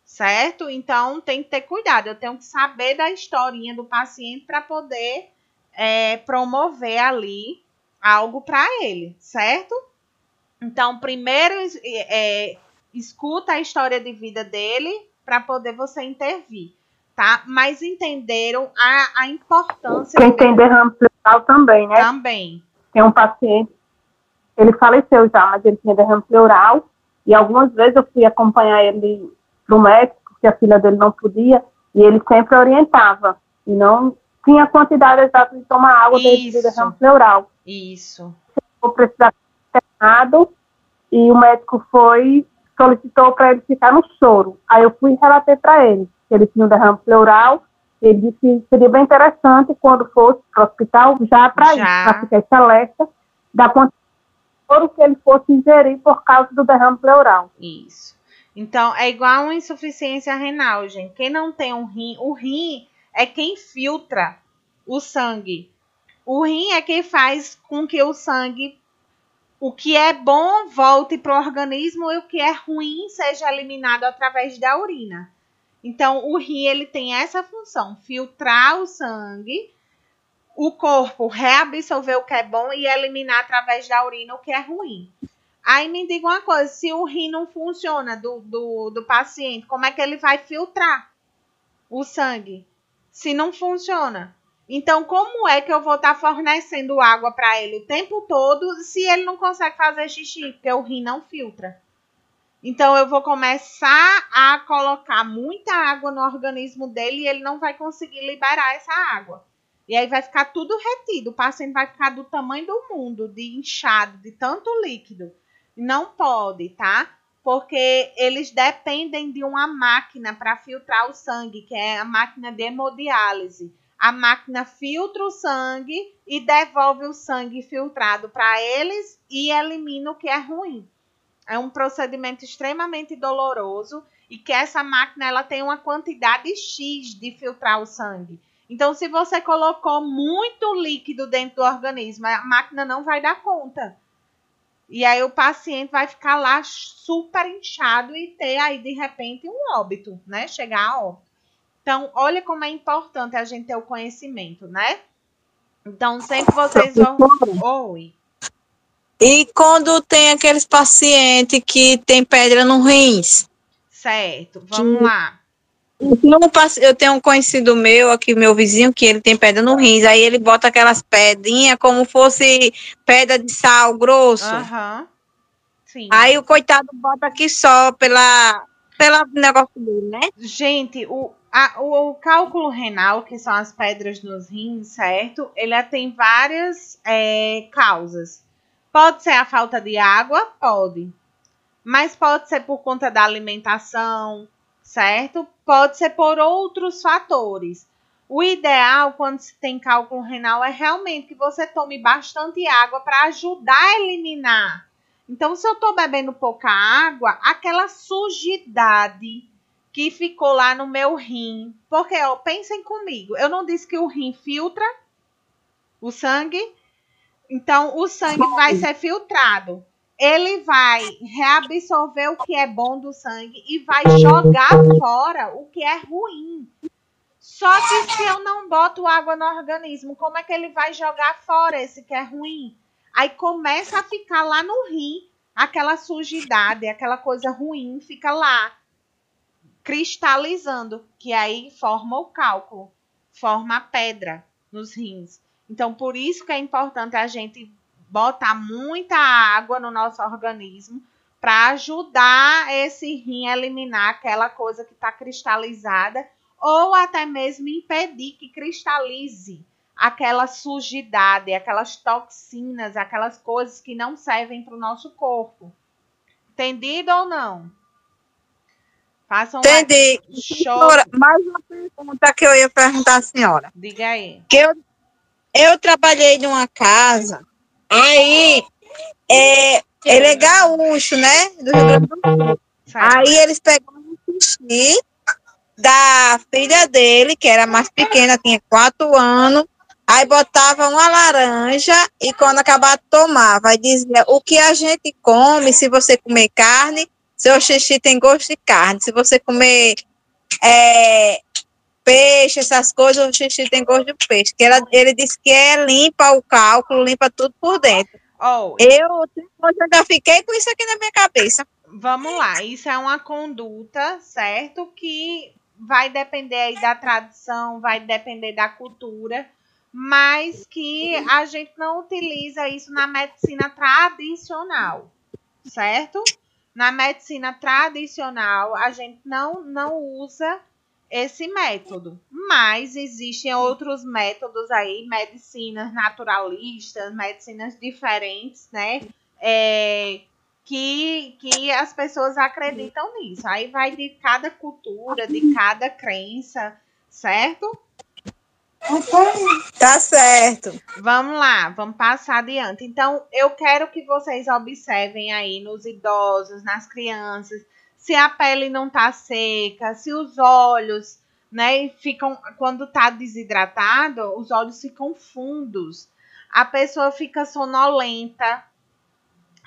Certo? Então, tem que ter cuidado. Eu tenho que saber da historinha do paciente para poder promover ali algo para ele. Certo? Então, primeiro, escuta a história de vida dele para poder você intervir. Tá? Mas entenderam a importância... Quem tem derrame pleural também, né? Também. Tem um paciente, ele faleceu já, mas ele tinha derrame pleural, e algumas vezes eu fui acompanhar ele para o médico, porque a filha dele não podia, e ele sempre orientava, e não tinha quantidade exata de tomar água desde o derrame pleural. Isso. Vou precisar ser internado, e o médico solicitou para ele ficar no soro. Aí eu fui e relatei para ele que ele tinha um derrame pleural. Ele disse que seria bem interessante quando fosse para o hospital já para isso, para ficar esse alerta da quantidade de soro que ele fosse ingerir por causa do derrame pleural. Isso. Então, é igual uma insuficiência renal, gente. Quem não tem um rim, o rim é quem filtra o sangue. O rim é quem faz com que o sangue, o que é bom, volte para o organismo e o que é ruim seja eliminado através da urina. Então, o rim, ele tem essa função, filtrar o sangue, o corpo reabsorver o que é bom e eliminar através da urina o que é ruim. Aí me diga uma coisa, se o rim não funciona do paciente, como é que ele vai filtrar o sangue? Se não funciona. Então, como é que eu vou estar fornecendo água para ele o tempo todo se ele não consegue fazer xixi, porque o rim não filtra? Então, eu vou começar a colocar muita água no organismo dele e ele não vai conseguir liberar essa água. E aí vai ficar tudo retido. O paciente vai ficar do tamanho do mundo, de inchado, de tanto líquido. Não pode, tá? Porque eles dependem de uma máquina para filtrar o sangue, que é a máquina de hemodiálise. A máquina filtra o sangue e devolve o sangue filtrado para eles e elimina o que é ruim. É um procedimento extremamente doloroso e que essa máquina ela tem uma quantidade X de filtrar o sangue. Então, se você colocou muito líquido dentro do organismo, a máquina não vai dar conta. E aí o paciente vai ficar lá super inchado e ter aí, de repente, um óbito, né? Chegar a óbito. Então, olha como é importante a gente ter o conhecimento, né? Então, sempre vocês vão... Oi. E quando tem aqueles pacientes que tem pedra no rins? Certo, vamos lá. Eu tenho um conhecido meu aqui, meu vizinho, que ele tem pedra no rins. Aí ele bota aquelas pedrinhas como fosse pedra de sal grosso. Aham. Sim. Aí o coitado bota aqui só pela negócio dele, né? Gente, o cálculo renal, que são as pedras nos rins, certo? Ele tem várias causas. Pode ser a falta de água? Pode. Mas pode ser por conta da alimentação, certo? Pode ser por outros fatores. O ideal, quando se tem cálculo renal, é realmente que você tome bastante água para ajudar a eliminar. Então, se eu estou bebendo pouca água, aquela sujidade que ficou lá no meu rim. Porque, ó, pensem comigo, eu não disse que o rim filtra o sangue? Então, o sangue vai ser filtrado. Ele vai reabsorver o que é bom do sangue e vai jogar fora o que é ruim. Só que se eu não boto água no organismo, como é que ele vai jogar fora esse que é ruim? Aí começa a ficar lá no rim, aquela sujidade, aquela coisa ruim fica lá, cristalizando, que aí forma o cálculo, forma a pedra nos rins. Então, por isso que é importante a gente botar muita água no nosso organismo para ajudar esse rim a eliminar aquela coisa que está cristalizada ou até mesmo impedir que cristalize aquela sujidade, aquelas toxinas, aquelas coisas que não servem para o nosso corpo. Entendido ou não? Façam Entendi. Senhora, mais uma pergunta que eu ia perguntar à senhora. Diga aí. Que eu trabalhei numa casa, aí ele é gaúcho, né? Do Rio Grande do Sul. Aí eles pegaram um xixi da filha dele, que era mais pequena, tinha 4 anos, aí botava uma laranja e quando acabar de tomar, vai dizer o que a gente come, se você comer carne, seu xixi tem gosto de carne, se você comer peixe, essas coisas, o xixi tem gosto de peixe. Que ele disse que limpa o cálculo, limpa tudo por dentro. Eu já fiquei com isso aqui na minha cabeça. Vamos lá, isso é uma conduta, certo? Que vai depender aí da tradição, vai depender da cultura, mas que a gente não utiliza isso na medicina tradicional, certo? Na medicina tradicional, a gente não usa esse método, mas existem outros métodos aí, medicinas naturalistas, medicinas diferentes, né? Que as pessoas acreditam nisso. Aí vai de cada cultura, de cada crença, certo? Tá certo. Vamos lá, vamos passar adiante. Então, eu quero que vocês observem aí nos idosos, nas crianças, se a pele não tá seca, se os olhos, né, ficam, quando tá desidratado, os olhos ficam fundos, a pessoa fica sonolenta,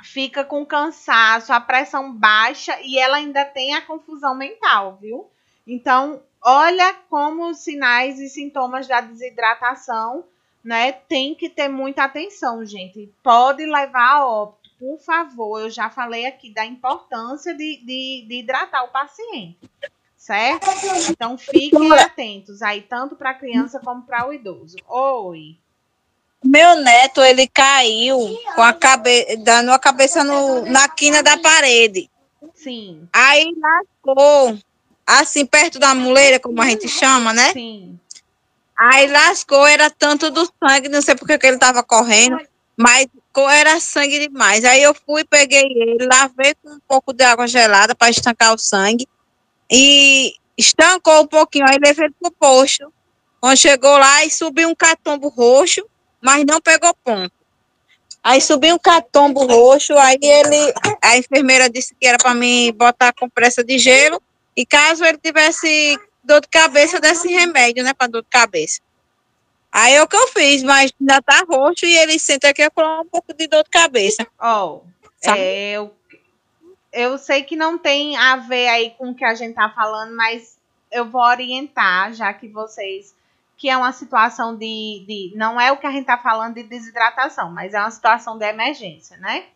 fica com cansaço, a pressão baixa e ela ainda tem a confusão mental, viu? Então, olha como os sinais e sintomas da desidratação, né? Tem que ter muita atenção, gente. Pode levar a óbito, por favor. Eu já falei aqui da importância de hidratar o paciente, certo? Então, fiquem atentos aí, tanto para a criança como para o idoso. Oi. Meu neto, ele caiu com dando a cabeça na quina da parede. Sim. Aí lascou, assim, perto da muleira, como a gente chama, né? Sim. Aí lascou, era tanto do sangue, não sei porque que ele estava correndo, mas era sangue demais. Aí eu fui, peguei ele, lavei com um pouco de água gelada para estancar o sangue e estancou um pouquinho, aí levei ele pro posto. Quando chegou lá, e subiu um catombo roxo, mas não pegou ponto. Aí subiu um catombo roxo, aí a enfermeira disse que era para mim botar compressa de gelo, e caso ele tivesse dor de cabeça, desse remédio, né, para dor de cabeça. Aí é o que eu fiz, mas ainda tá roxo e ele sente aqui com um pouco de dor de cabeça. Eu sei que não tem a ver aí com o que a gente tá falando, mas eu vou orientar, já que vocês... que é uma situação não é o que a gente tá falando de desidratação, mas é uma situação de emergência, né?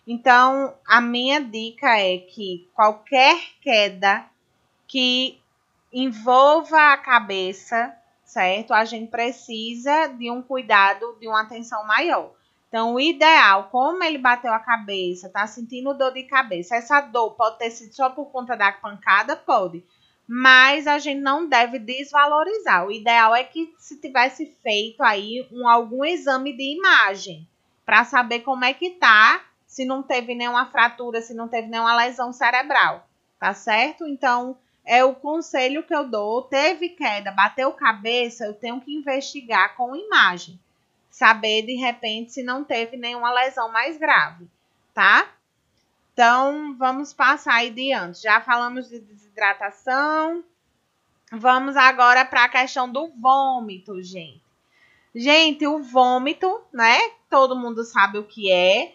Então, a minha dica é que qualquer queda que envolva a cabeça, certo? A gente precisa de um cuidado, de uma atenção maior. Então, o ideal, como ele bateu a cabeça, tá sentindo dor de cabeça, essa dor pode ter sido só por conta da pancada? Pode. Mas a gente não deve desvalorizar. O ideal é que se tivesse feito aí algum exame de imagem para saber como é que tá, se não teve nenhuma fratura, se não teve nenhuma lesão cerebral, tá certo? Então, é o conselho que eu dou. Teve queda, bateu cabeça, eu tenho que investigar com imagem. Saber, de repente, se não teve nenhuma lesão mais grave, tá? Então, vamos passar aí adiante. Já falamos de desidratação. Vamos agora para a questão do vômito, gente. Gente, o vômito, né? Todo mundo sabe o que é.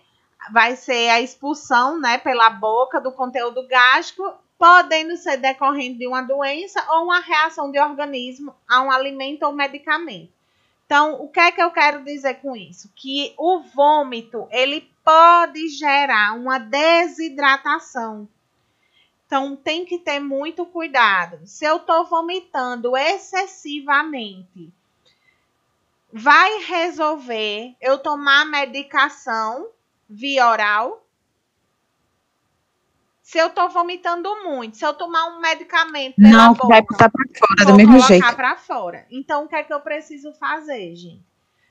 Vai ser a expulsão, né, pela boca do conteúdo gástrico, podendo ser decorrente de uma doença ou uma reação de organismo a um alimento ou medicamento. Então, o que é que eu quero dizer com isso? Que o vômito, ele pode gerar uma desidratação. Então, tem que ter muito cuidado. Se eu estou vomitando excessivamente, vai resolver eu tomar medicação via oral? Se eu estou vomitando muito, se eu tomar um medicamento pela boca, vai botar para fora do vou mesmo jeito. colocar para fora. Então, o que é que eu preciso fazer, gente?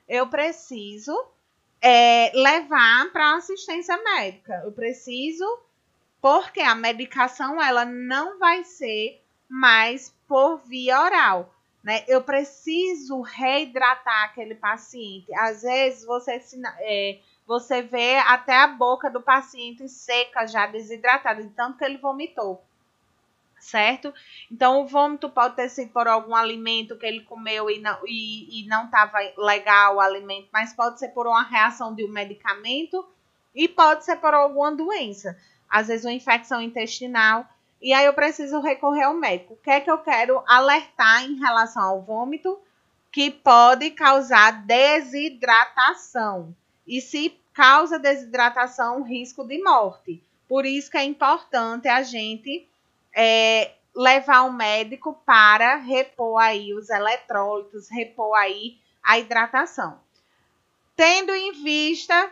Eu preciso levar para assistência médica. Eu preciso, porque a medicação ela não vai ser mais por via oral, né? Eu preciso reidratar aquele paciente. Às vezes você vê até a boca do paciente seca, já desidratada, de tanto que ele vomitou, certo? Então, o vômito pode ter sido por algum alimento que ele comeu e não estava legal o alimento, mas pode ser por uma reação de um medicamento e pode ser por alguma doença. Às vezes, uma infecção intestinal. E aí, eu preciso recorrer ao médico. O que é que eu quero alertar em relação ao vômito? Que pode causar desidratação. E se causa desidratação, risco de morte. Por isso que é importante a gente levar o médico para repor aí os eletrólitos, repor aí a hidratação. Tendo em vista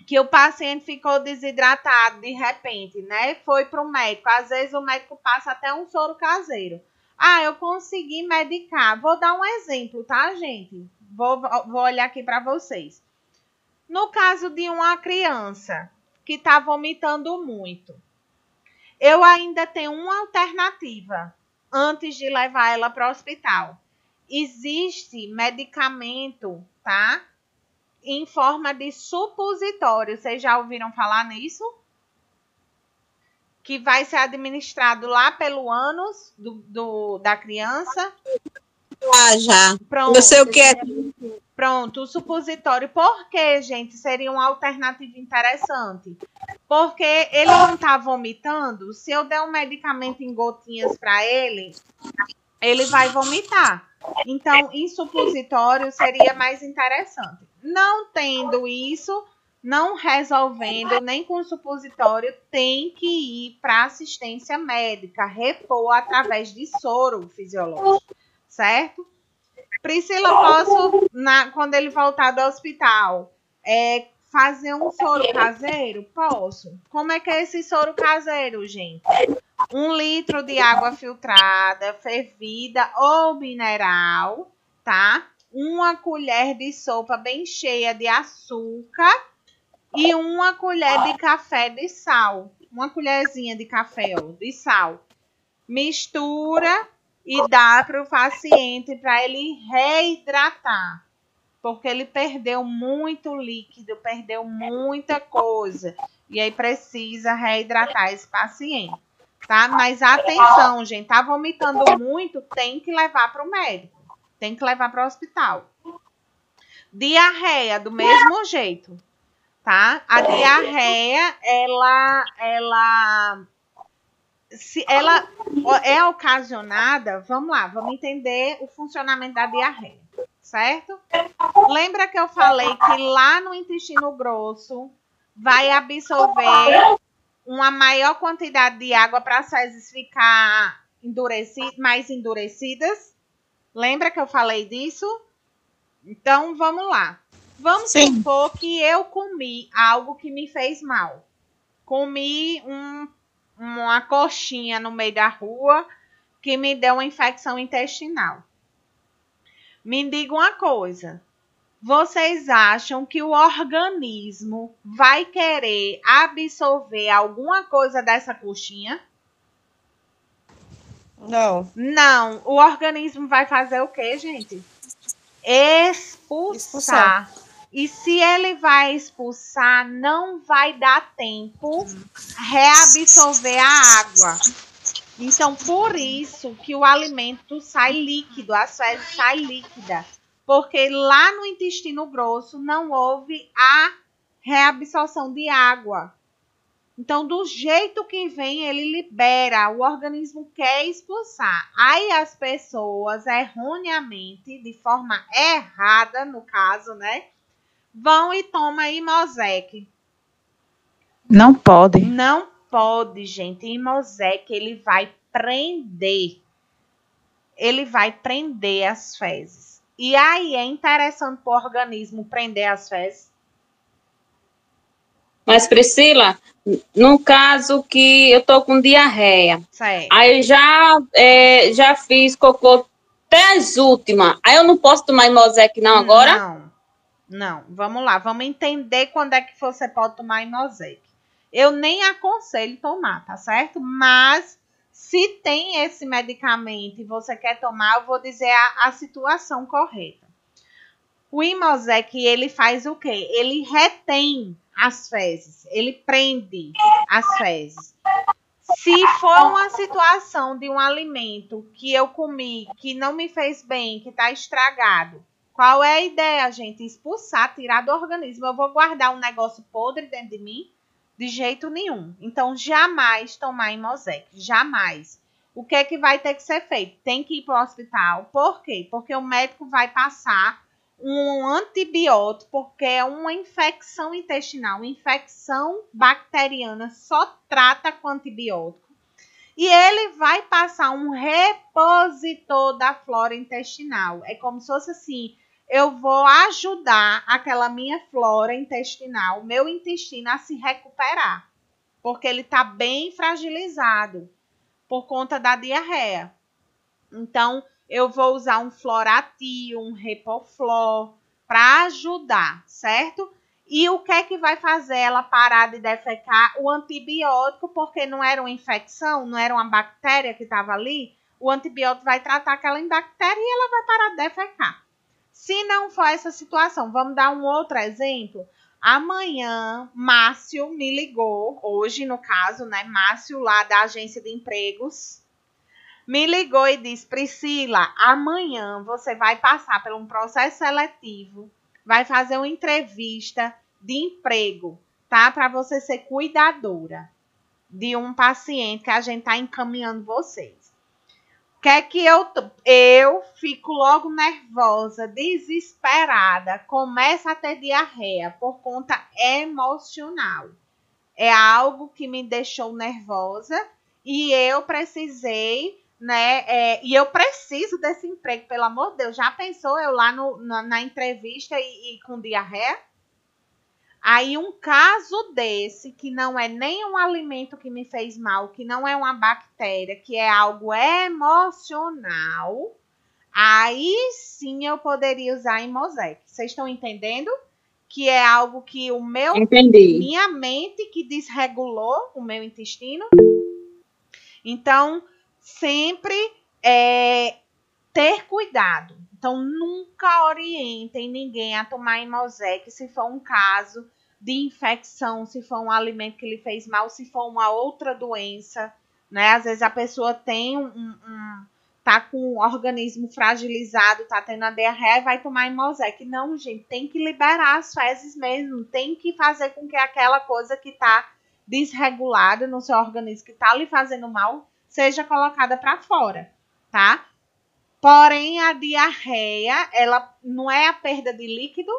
que o paciente ficou desidratado de repente, né? Foi para o médico. Às vezes o médico passa até um soro caseiro. Ah, eu consegui medicar. Vou dar um exemplo, tá, gente? Vou olhar aqui para vocês. No caso de uma criança que está vomitando muito, eu ainda tenho uma alternativa antes de levar ela para o hospital. Existe medicamento, tá? Em forma de supositório. Vocês já ouviram falar nisso? Que vai ser administrado lá pelo ânus da criança. Já. Pronto. Eu sei o que é. Pronto, o supositório. Por que, gente, seria uma alternativa interessante? Porque ele não está vomitando. Se eu der um medicamento em gotinhas para ele, ele vai vomitar. Então, em supositório seria mais interessante. Não tendo isso, não resolvendo, nem com supositório, tem que ir para assistência médica, repor através de soro fisiológico, certo? Priscila, posso, quando ele voltar do hospital, fazer um soro caseiro? Posso. Como é que é esse soro caseiro, gente? 1 litro de água filtrada, fervida ou mineral, tá? 1 colher de sopa bem cheia de açúcar e 1 colher de café de sal. 1 colherzinha de café, de sal. Mistura e dá para o paciente para ele reidratar. Porque ele perdeu muito líquido, perdeu muita coisa. E aí precisa reidratar esse paciente. Tá? Mas atenção, gente. Tá vomitando muito, tem que levar para o médico. Tem que levar para o hospital. Diarreia, do mesmo jeito. Tá? A diarreia, se ela é ocasionada, vamos lá, vamos entender o funcionamento da diarreia, certo? Lembra que eu falei que lá no intestino grosso vai absorver uma maior quantidade de água para as fezes ficar mais endurecidas. Lembra que eu falei disso? Então, vamos lá. Vamos supor que eu comi algo que me fez mal. Comi uma coxinha no meio da rua que me deu uma infecção intestinal. Me diga uma coisa. Vocês acham que o organismo vai querer absorver alguma coisa dessa coxinha? Não. Não. O organismo vai fazer o quê, gente? Expulsar. E se ele vai expulsar, não vai dar tempo reabsorver a água. Então, por isso que o alimento sai líquido, as fezes saem líquida. Porque lá no intestino grosso não houve a reabsorção de água. Então, do jeito que vem, ele libera. O organismo quer expulsar. Aí as pessoas, erroneamente, de forma errada, no caso, né? Vão e tomam Imosec. Não pode. Não pode, gente. Imosec, ele vai prender. Ele vai prender as fezes. E aí é interessante para o organismo prender as fezes. Mas, Priscila, no caso que eu tô com diarreia, certo. Aí já fiz cocô até as últimas. Aí eu não posso tomar Imosec não agora? Não. Vamos lá. Vamos entender quando é que você pode tomar Imosec. Eu nem aconselho tomar, tá certo? Mas se tem esse medicamento e você quer tomar, eu vou dizer a situação correta. O Imosec, ele faz o quê? Ele retém as fezes. Ele prende as fezes. Se for uma situação de um alimento que eu comi, que não me fez bem, que está estragado, qual é a ideia, gente? Expulsar, tirar do organismo. Eu vou guardar um negócio podre dentro de mim? De jeito nenhum. Então, jamais tomar Imosec. Jamais. O que é que vai ter que ser feito? Tem que ir para o hospital. Por quê? Porque o médico vai passar um antibiótico, porque é uma infecção intestinal. Uma infecção bacteriana só trata com antibiótico. E ele vai passar um repositor da flora intestinal. É como se fosse assim, eu vou ajudar aquela minha flora intestinal, meu intestino a se recuperar. Porque ele está bem fragilizado por conta da diarreia. Então, eu vou usar um Floratil, um Repoflor, para ajudar, certo? E o que é que vai fazer ela parar de defecar? O antibiótico, porque não era uma infecção, não era uma bactéria que estava ali. O antibiótico vai tratar aquela bactéria e ela vai parar de defecar. Se não for essa situação, vamos dar um outro exemplo. Amanhã, Márcio me ligou, hoje no caso, né? Márcio lá da agência de empregos, me ligou e disse, Priscila, amanhã você vai passar por um processo seletivo, vai fazer uma entrevista de emprego, tá? Para você ser cuidadora de um paciente que a gente está encaminhando vocês. O que é que eu fico logo nervosa, desesperada, começo a ter diarreia por conta emocional. É algo que me deixou nervosa e eu precisei, né? E eu preciso desse emprego, pelo amor de Deus. Já pensou eu lá na entrevista e com diarreia? Aí um caso desse, que não é nem um alimento que me fez mal, que não é uma bactéria, que é algo emocional, aí sim eu poderia usar Imosec. Vocês estão entendendo? Que é algo que minha mente que desregulou o meu intestino. Então, sempre ter cuidado. Então, nunca orientem ninguém a tomar Imosec se for um caso de infecção, se for um alimento que lhe fez mal, se for uma outra doença, né? Às vezes a pessoa tem tá com o organismo fragilizado, tá tendo a diarreia e vai tomar Imosec. Não, gente, tem que liberar as fezes mesmo, tem que fazer com que aquela coisa que tá desregulada no seu organismo, que tá lhe fazendo mal, seja colocada para fora, tá? Porém, a diarreia, ela não é a perda de líquido.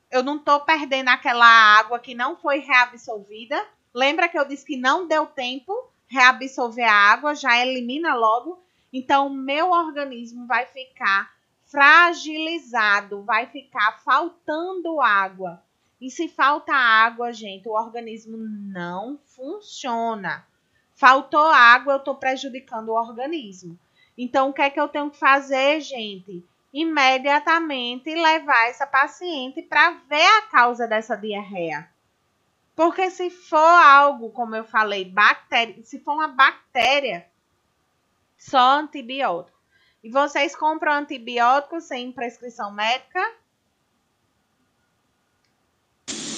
Eu não estou perdendo aquela água que não foi reabsorvida. Lembra que eu disse que não deu tempo reabsorver a água, já elimina logo. Então, o meu organismo vai ficar fragilizado, vai ficar faltando água. E se falta água, gente, o organismo não funciona. Faltou água, eu estou prejudicando o organismo. Então, o que é que eu tenho que fazer, gente? Imediatamente levar essa paciente para ver a causa dessa diarreia. Porque se for algo, como eu falei, bactéria, se for uma bactéria, só antibiótico. E vocês compram antibiótico sem prescrição médica?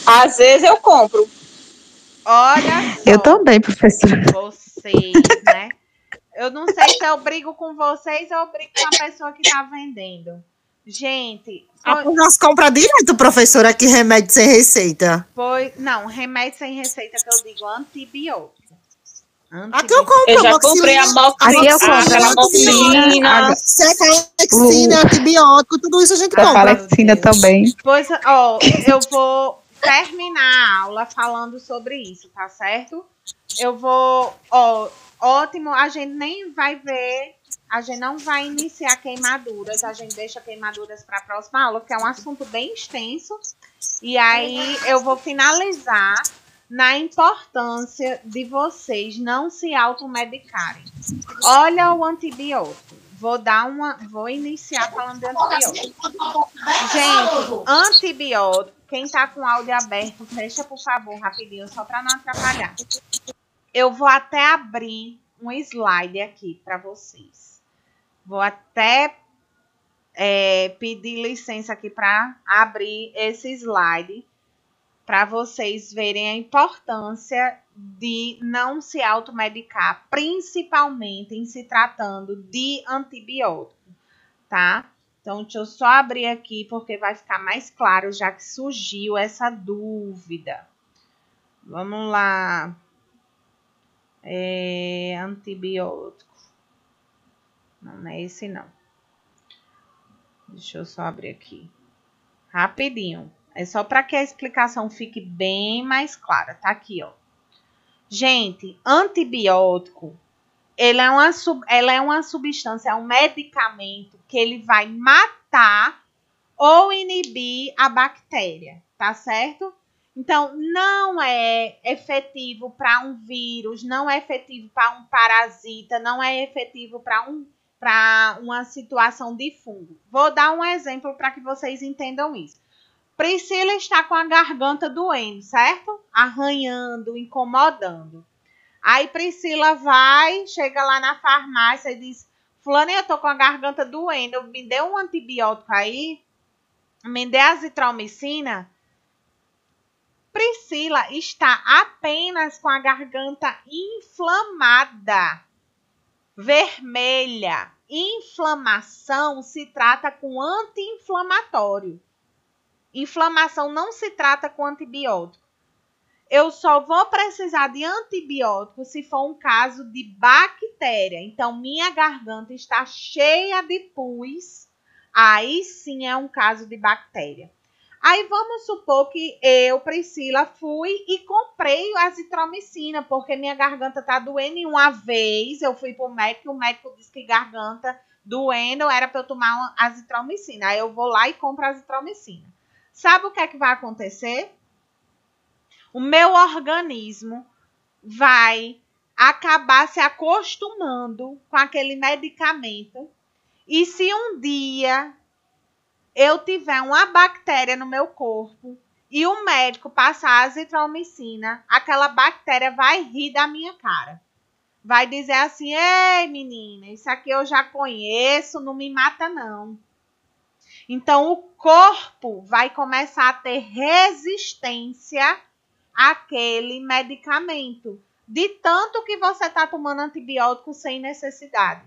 Às vezes eu compro. Olha só. Eu também, professora. Vocês, né? Eu não sei se eu brigo com vocês ou eu brigo com a pessoa que tá vendendo. Gente... Nós compra direto, professora, aqui remédio sem receita. Não, remédio sem receita que eu digo antibiótico. Aqui eu compro. Eu já comprei a moxina, cefalexina, antibiótico, tudo isso a gente compra. Cefalexina também. Pois, ó, eu vou terminar a aula falando sobre isso, tá certo? Eu vou, ótimo, a gente nem vai ver, a gente não vai iniciar queimaduras, a gente deixa queimaduras para a próxima aula, que é um assunto bem extenso. E aí eu vou finalizar na importância de vocês não se automedicarem. Olha o antibiótico. Vou iniciar falando de antibiótico. Gente, antibiótico, quem tá com o áudio aberto, fecha, por favor, rapidinho, só para não atrapalhar. Eu vou até abrir um slide aqui para vocês. Vou até pedir licença aqui para abrir esse slide para vocês verem a importância de não se automedicar, principalmente em se tratando de antibiótico, tá? Então, deixa eu só abrir aqui, porque vai ficar mais claro, já que surgiu essa dúvida. Vamos lá. Antibiótico. Não é esse, não. Deixa eu só abrir aqui. Rapidinho. É só para que a explicação fique bem mais clara. Tá aqui, ó. Gente, antibiótico, ela é uma substância, é um medicamento que ele vai matar ou inibir a bactéria, tá certo? Então, não é efetivo para um vírus, não é efetivo para um parasita, não é efetivo para uma situação de fungo. Vou dar um exemplo para que vocês entendam isso. Priscila está com a garganta doendo, certo? Arranhando, incomodando. Aí Priscila chega lá na farmácia e diz: Fulana, eu tô com a garganta doendo, me dê um antibiótico aí, me dê azitromicina. Priscila está apenas com a garganta inflamada, vermelha. Inflamação se trata com anti-inflamatório. Inflamação não se trata com antibiótico. Eu só vou precisar de antibiótico se for um caso de bactéria. Então, minha garganta está cheia de pus. Aí sim é um caso de bactéria. Aí vamos supor que eu, Priscila, fui e comprei a azitromicina, porque minha garganta está doendo. E uma vez eu fui para o médico e o médico disse que garganta doendo era para eu tomar uma azitromicina. Aí eu vou lá e compro a azitromicina. Sabe o que é que vai acontecer? O meu organismo vai acabar se acostumando com aquele medicamento. E se um dia eu tiver uma bactéria no meu corpo e o médico passar a azitromicina, aquela bactéria vai rir da minha cara. Vai dizer assim: ei, menina, isso aqui eu já conheço, não me mata não. Então, o corpo vai começar a ter resistência àquele medicamento, de tanto que você está tomando antibiótico sem necessidade.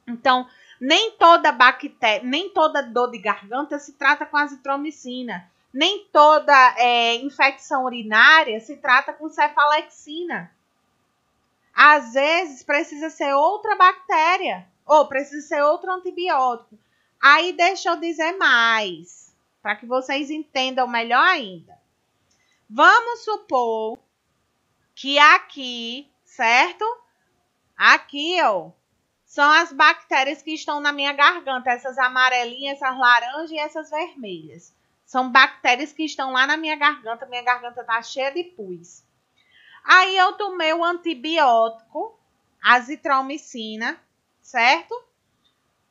Então, nem toda bactéria, nem toda dor de garganta se trata com azitromicina. Nem toda infecção urinária se trata com cefalexina. Às vezes, precisa ser outra bactéria, ou precisa ser outro antibiótico. Aí deixa eu dizer mais, para que vocês entendam melhor ainda. Vamos supor que aqui, certo? Aqui, ó, são as bactérias que estão na minha garganta, essas amarelinhas, essas laranjas e essas vermelhas. São bactérias que estão lá na minha garganta tá cheia de pus. Aí eu tomei o antibiótico, azitromicina, certo?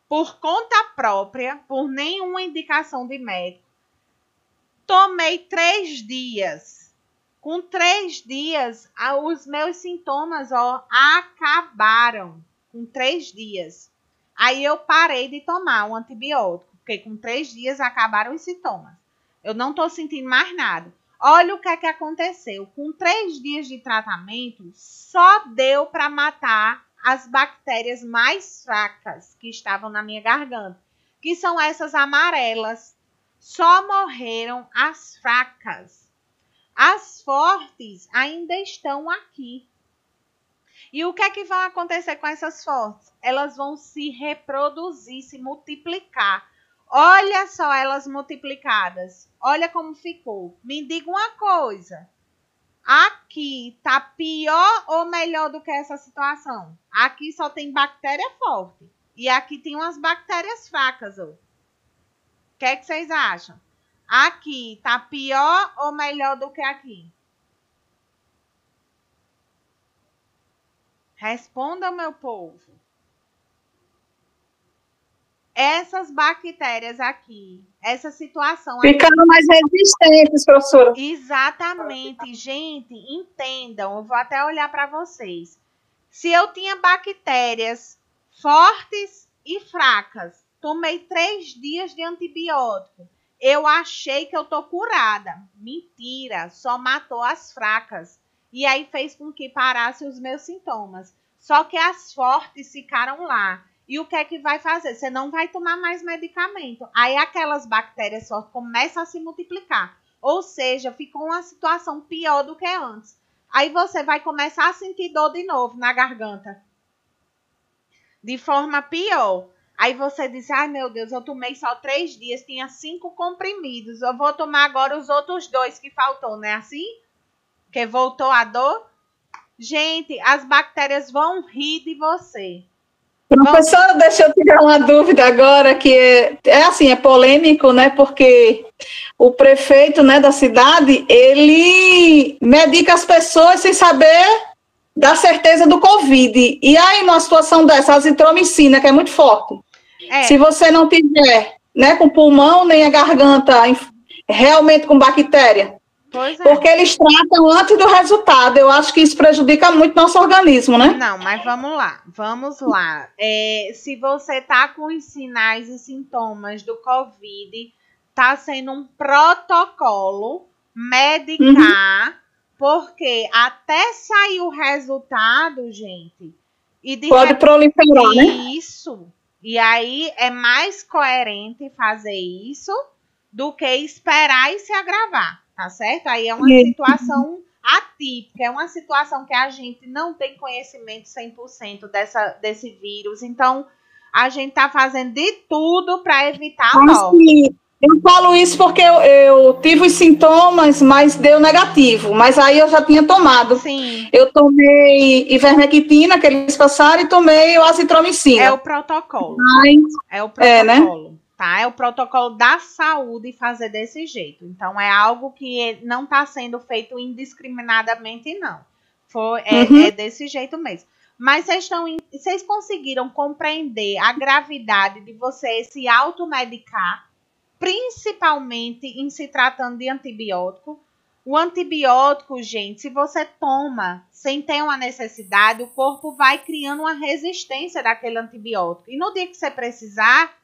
Por conta própria, por nenhuma indicação de médico. Tomei 3 dias. Com 3 dias, os meus sintomas, acabaram. Com 3 dias. Aí eu parei de tomar o antibiótico, porque com 3 dias acabaram os sintomas. Eu não estou sentindo mais nada. Olha o que é que aconteceu. Com 3 dias de tratamento, só deu para matar as bactérias mais fracas que estavam na minha garganta, que são essas amarelas. Só morreram as fracas. As fortes ainda estão aqui. E o que é que vai acontecer com essas fortes? Elas vão se reproduzir, se multiplicar. Olha só elas multiplicadas. Olha como ficou. Me diga uma coisa. Aqui tá pior ou melhor do que essa situação? Aqui só tem bactéria forte. E aqui tem umas bactérias fracas. O que é que vocês acham? Aqui tá pior ou melhor do que aqui? Responda, meu povo. Essas bactérias aqui, essa situação... Ficando mais resistentes, professora. Exatamente. Gente, entendam. Eu vou até olhar para vocês. Se eu tinha bactérias fortes e fracas, tomei 3 dias de antibiótico, eu achei que eu tô curada. Mentira, só matou as fracas. E aí fez com que parasse os meus sintomas. Só que as fortes ficaram lá. E o que é que vai fazer? Você não vai tomar mais medicamento. Aí aquelas bactérias fortes começam a se multiplicar. Ou seja, ficou uma situação pior do que antes. Aí você vai começar a sentir dor de novo na garganta. De forma pior. Aí você diz, ai meu Deus, eu tomei só 3 dias, tinha 5 comprimidos. Eu vou tomar agora os outros 2 que faltou, não é assim? Que voltou a dor? Gente, as bactérias vão rir de você. Professora, deixa eu tirar uma dúvida agora, que é polêmico, né? Porque o prefeito, né, da cidade, ele medica as pessoas sem saber da certeza do Covid. E aí, numa situação dessa, a azitromicina, que é muito forte, se você não tiver, né, com o pulmão nem a garganta realmente com bactéria, porque eles tratam antes do resultado. Eu acho que isso prejudica muito nosso organismo, né? Não, mas vamos lá. Vamos lá. Se você tá com os sinais e sintomas do Covid, tá sendo um protocolo medicar, porque até sair o resultado, gente... Pode proliferar, né? Isso. E aí é mais coerente fazer isso do que esperar e se agravar. Tá certo? Aí é uma situação atípica, é uma situação que a gente não tem conhecimento 100% desse vírus. Então, a gente tá fazendo de tudo para evitar a morte. Eu falo isso porque eu tive os sintomas, mas deu negativo. Mas aí eu já tinha tomado. Sim. Eu tomei ivermectina, que eles passaram, e tomei o azitromicina. É o protocolo. É o né? protocolo. Tá? É o protocolo da saúde fazer desse jeito. Então, é algo que não está sendo feito indiscriminadamente, não. É desse jeito mesmo. Mas vocês conseguiram compreender a gravidade de você se automedicar, principalmente em se tratando de antibiótico? O antibiótico, gente, se você toma sem ter uma necessidade, o corpo vai criando uma resistência daquele antibiótico. E no dia que você precisar,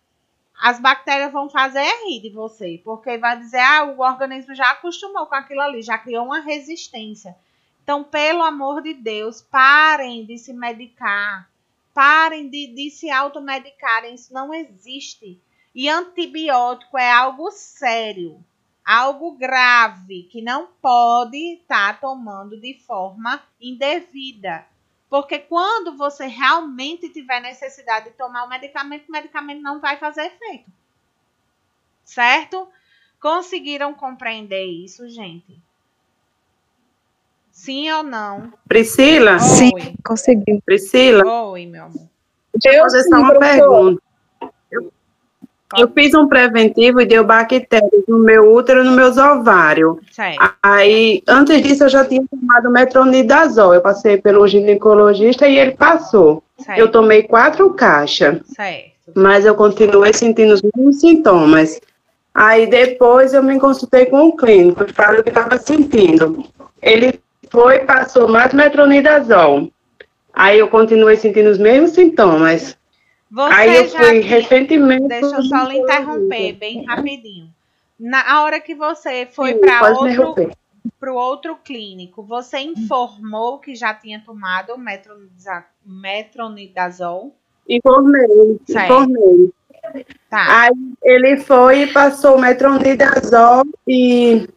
as bactérias vão fazer rir de você, porque vai dizer, o organismo já acostumou com aquilo ali, já criou uma resistência. Então, pelo amor de Deus, parem de se medicar, parem de se automedicarem, isso não existe. E antibiótico é algo sério, algo grave, que não pode estar tomando de forma indevida. Porque quando você realmente tiver necessidade de tomar o medicamento não vai fazer efeito. Certo? Conseguiram compreender isso, gente? Sim ou não? Priscila? Sim, conseguiu. Priscila? Oi, meu amor. Deixa eu fazer só uma pergunta. Eu fiz um preventivo e deu bactérias no meu útero e nos meus ovários. Certo. Aí, antes disso, eu já tinha tomado metronidazol. Eu passei pelo ginecologista e ele passou. Certo. Eu tomei 4 caixas. Certo. Mas eu continuei sentindo os mesmos sintomas. Aí, depois, eu me consultei com o clínico e falei o que estava sentindo. Ele foi e passou mais metronidazol. Aí, eu continuei sentindo os mesmos sintomas. Aí eu fui recentemente. Deixa eu só lhe interromper bem rapidinho. Na hora que você foi para o outro clínico, você informou que já tinha tomado metronidazol? Informei. Tá. Aí ele foi e passou metronidazol e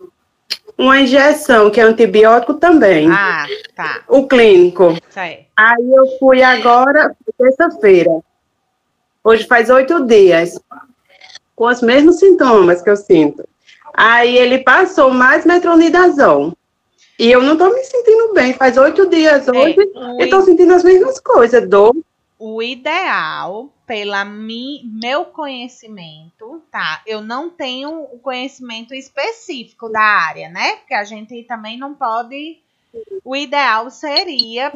uma injeção, que é antibiótico também. Ah, tá. O clínico. Certo. Aí eu fui agora, terça-feira. Hoje faz 8 dias, com os mesmos sintomas que eu sinto. Aí ele passou mais metronidazol. E eu não estou me sentindo bem. Faz 8 dias hoje e estou sentindo as mesmas coisas. Dor. O ideal, meu conhecimento, tá? Eu não tenho o conhecimento específico da área, né? Porque a gente também não pode... O ideal seria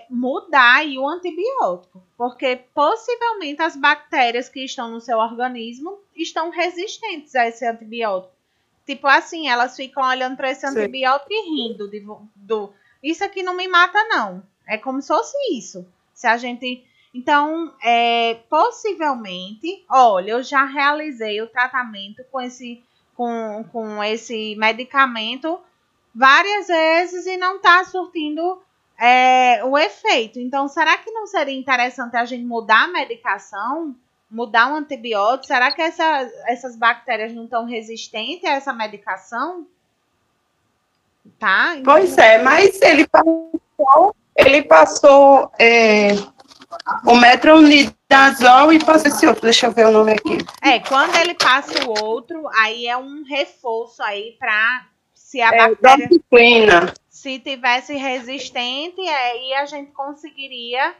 mudar aí o antibiótico, porque possivelmente as bactérias que estão no seu organismo estão resistentes a esse antibiótico. Tipo assim, elas ficam olhando para esse antibiótico e rindo isso aqui não me mata não. É como se fosse isso. Se a gente... Então, possivelmente, olha, eu já realizei o tratamento com esse medicamento várias vezes e não está surtindo o efeito. Então, será que não seria interessante a gente mudar a medicação, mudar um antibiótico? Será que essas bactérias não estão resistentes a essa medicação? Tá? Então, pois é, mas ele passou o metronidazol e passou esse outro. Deixa eu ver o nome aqui. Quando ele passa o outro, aí é um reforço aí para... Se a bactéria, se tivesse resistente, aí a gente conseguiria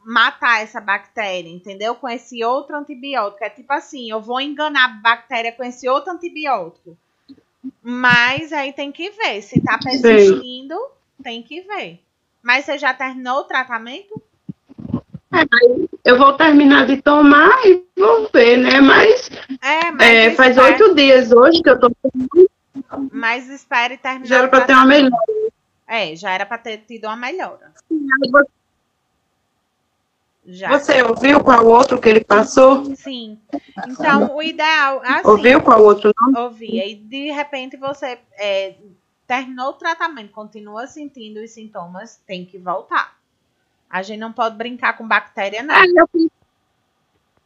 matar essa bactéria, entendeu? Com esse outro antibiótico. É tipo assim, eu vou enganar a bactéria com esse outro antibiótico. Mas aí tem que ver. Se tá persistindo, tem que ver. Mas você já terminou o tratamento? Eu vou terminar de tomar e vou ver, né? Mas faz 8 dias hoje que eu tô tomando. Mas espere terminar. Já era para ter uma melhora. Já era para ter tido uma melhora. Já. Você ouviu qual outro que ele passou? Sim. Então, o ideal... Assim, ouviu qual outro nome? Ouvi. Aí, de repente, você terminou o tratamento, continua sentindo os sintomas, tem que voltar. A gente não pode brincar com bactéria, não.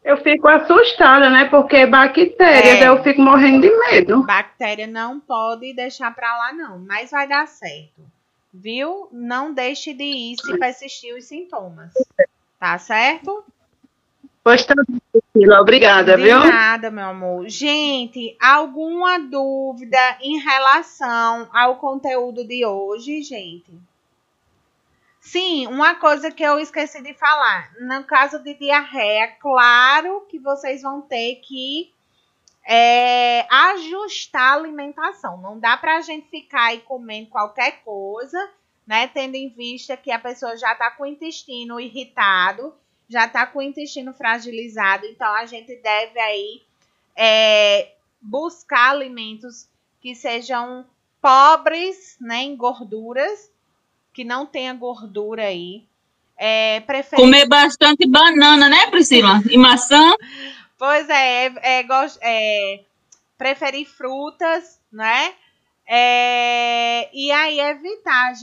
Eu fico assustada, né? Porque bactérias, eu fico morrendo de medo. Bactéria não pode deixar pra lá, não. Mas vai dar certo. Viu? Não deixe de ir se persistir os sintomas. Tá certo? Pois tá, Priscila. Obrigada, viu? De nada, meu amor. Gente, alguma dúvida em relação ao conteúdo de hoje, gente? Sim, uma coisa que eu esqueci de falar. No caso de diarreia, claro que vocês vão ter que ajustar a alimentação. Não dá pra gente ficar aí comendo qualquer coisa, né? Tendo em vista que a pessoa já tá com o intestino irritado, já tá com o intestino fragilizado. Então, a gente deve aí buscar alimentos que sejam pobres, né, em gorduras, que não tenha gordura aí. Comer bastante banana, né, Priscila? E maçã? Pois preferir frutas, né? E aí evitar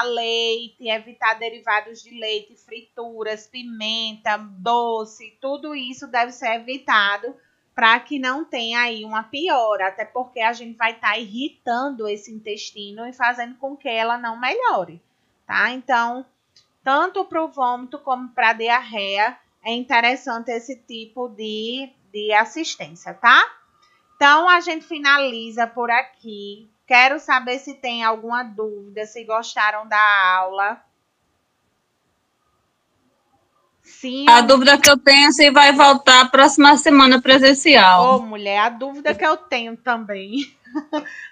leite, evitar derivados de leite, frituras, pimenta, doce, tudo isso deve ser evitado para que não tenha aí uma piora, até porque a gente vai estar irritando esse intestino e fazendo com que ela não melhore, tá? Então, tanto para o vômito como para a diarreia, é interessante esse tipo de assistência, tá? Então, a gente finaliza por aqui. Quero saber se tem alguma dúvida, se gostaram da aula. Sim, A dúvida que eu tenho é se vai voltar a próxima semana presencial. Ô, mulher, a dúvida que eu tenho também.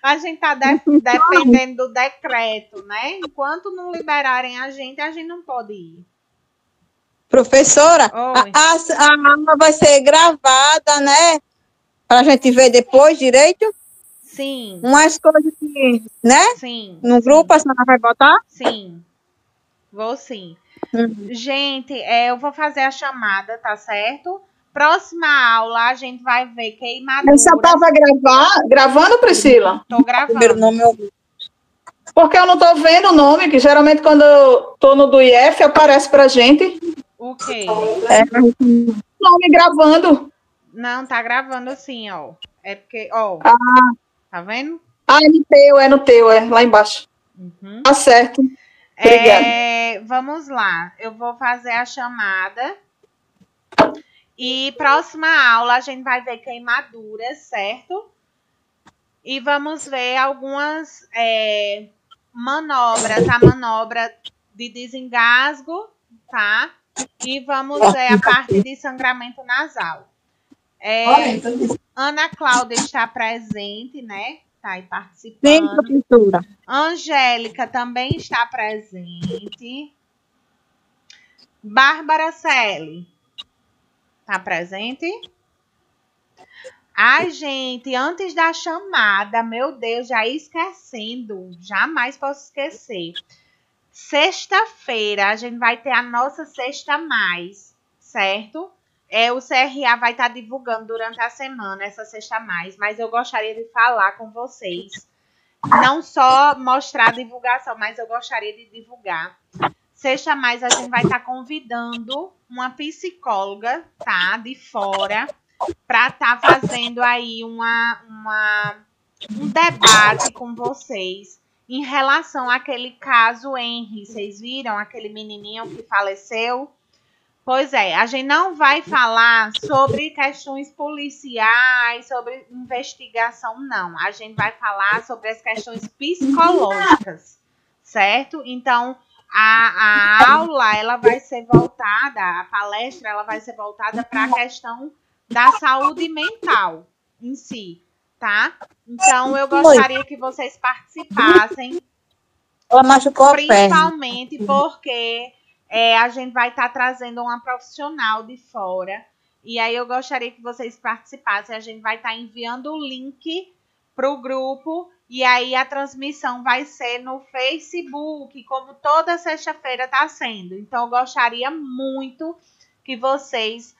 A gente tá dependendo do decreto, né? Enquanto não liberarem a gente não pode ir. Professora, Oi. a aula vai ser gravada, né? Pra gente ver depois direito. Sim. Umas coisas que, né? Sim. No grupo, a senhora vai botar? Sim. Vou sim. Gente, eu vou fazer a chamada, tá certo? Próxima aula a gente vai ver queimadura. Você estava gravando, Priscila? Tô gravando. Primeiro nome eu... Porque eu não tô vendo o nome, que geralmente quando eu tô no do IF aparece pra gente. O quê? Nome gravando. Não, tá gravando sim, ó. É porque, ó. Tá vendo? É no teu, lá embaixo. Tá certo. Obrigada. Vamos lá. Eu vou fazer a chamada. E próxima aula a gente vai ver queimaduras, certo? E vamos ver algumas manobras. A manobra de desengasgo, tá? E vamos ver a parte de sangramento nasal. Ana Cláudia está presente, né? Está aí participando. Sim, professora. Angélica também está presente. Bárbara Celi está presente? Ai, gente, antes da chamada, meu Deus, já ia esquecendo. Jamais posso esquecer. Sexta-feira, a gente vai ter a nossa Sexta Mais, certo? O CRA vai estar divulgando durante a semana essa Sexta Mais, mas eu gostaria de falar com vocês. Não só mostrar a divulgação, mas eu gostaria de divulgar. Sexta Mais, a gente vai estar convidando uma psicóloga, tá? De fora, para estar fazendo aí um debate com vocês em relação àquele caso Henry. Vocês viram aquele menininho que faleceu? Pois é, a gente não vai falar sobre questões policiais, sobre investigação, não. A gente vai falar sobre as questões psicológicas, certo? Então, a aula, ela vai ser voltada, a palestra, ela vai ser voltada para a questão da saúde mental em si, tá? Então, eu gostaria que vocês participassem, Ela machucou a perna. principalmente porque a gente vai estar trazendo uma profissional de fora. E aí eu gostaria que vocês participassem. A gente vai estar enviando o link para o grupo. E aí a transmissão vai ser no Facebook, como toda sexta-feira está sendo. Então eu gostaria muito que vocês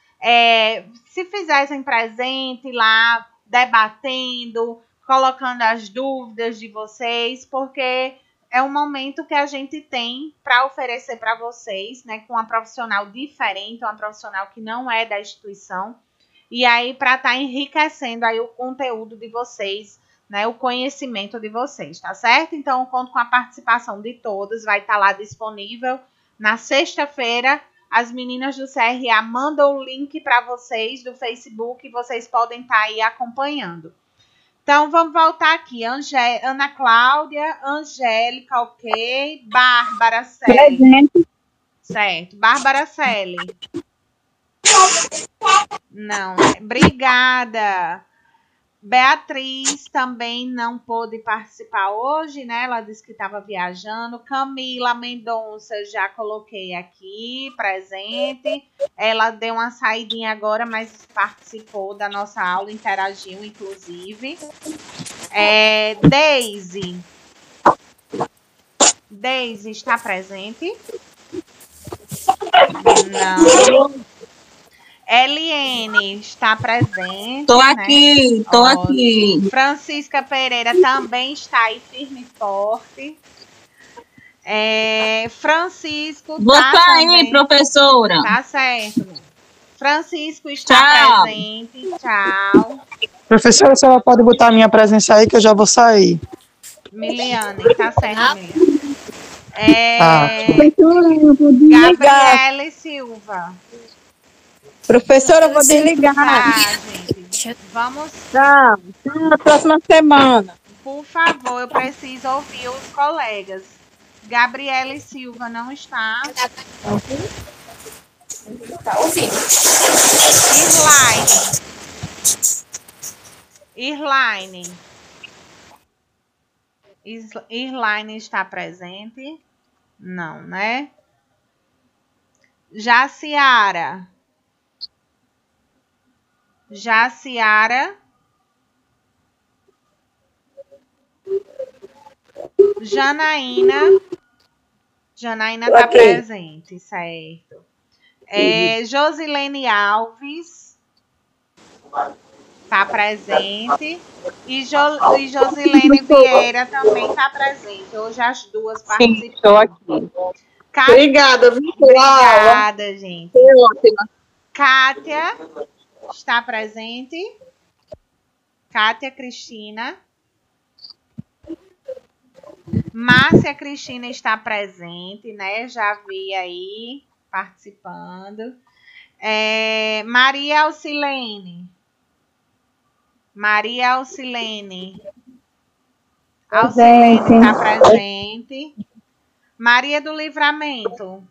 se fizessem presente lá, debatendo, colocando as dúvidas de vocês, porque é um momento que a gente tem para oferecer para vocês, né, com uma profissional diferente, uma profissional que não é da instituição, e aí para estar enriquecendo aí o conteúdo de vocês, né, o conhecimento de vocês, tá certo? Então, eu conto com a participação de todos, vai estar lá disponível na sexta-feira. As meninas do CRA mandam o link para vocês do Facebook e vocês podem estar aí acompanhando. Então, vamos voltar aqui. Ana Cláudia, Angélica, ok. Bárbara Celi. Certo. Bárbara Celi. Não. Obrigada. Beatriz também não pôde participar hoje, né? Ela disse que estava viajando. Camila Mendonça, já coloquei aqui, presente. Ela deu uma saidinha agora, mas participou da nossa aula, interagiu, inclusive. Deise está presente? Não. Eliene está presente. Tô aqui, tô aqui. Francisca Pereira também está aí firme e forte. Francisco Vou sair, também, professora. Tá certo. Francisco está presente. Tchau. Professora, a senhora pode botar a minha presença aí que eu já vou sair. Miliane, tá certo, Miliane. Gabriele Silva. Professora, eu vou desligar. Tá, gente. Vamos. Tá. Na próxima semana. Por favor, eu preciso ouvir os colegas. Gabriele Silva não está. Tá ouvindo. Irlaine está presente? Não, né? Jaciara. Janaína está presente, certo. Josilene Alves está presente. E Josilene Vieira também está presente. Hoje as duas participam. Sim, estou aqui. Obrigada, viu, Obrigada, gente. Foi ótima. Kátia está presente. Kátia Cristina. Márcia Cristina está presente, né? Já vi aí participando. Maria Alcilene. Alcilene está presente. Maria do Livramento.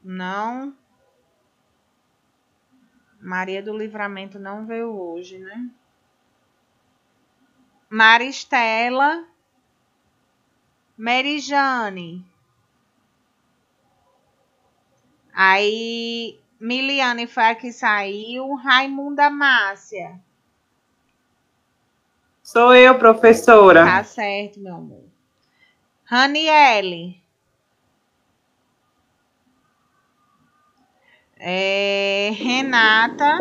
Não. Maria do Livramento não veio hoje, né? Maristela. Merijane. Aí, Miliane foi a que saiu. Raimunda Márcia. Sou eu, professora. Tá certo, meu amor. Raniele. Renata.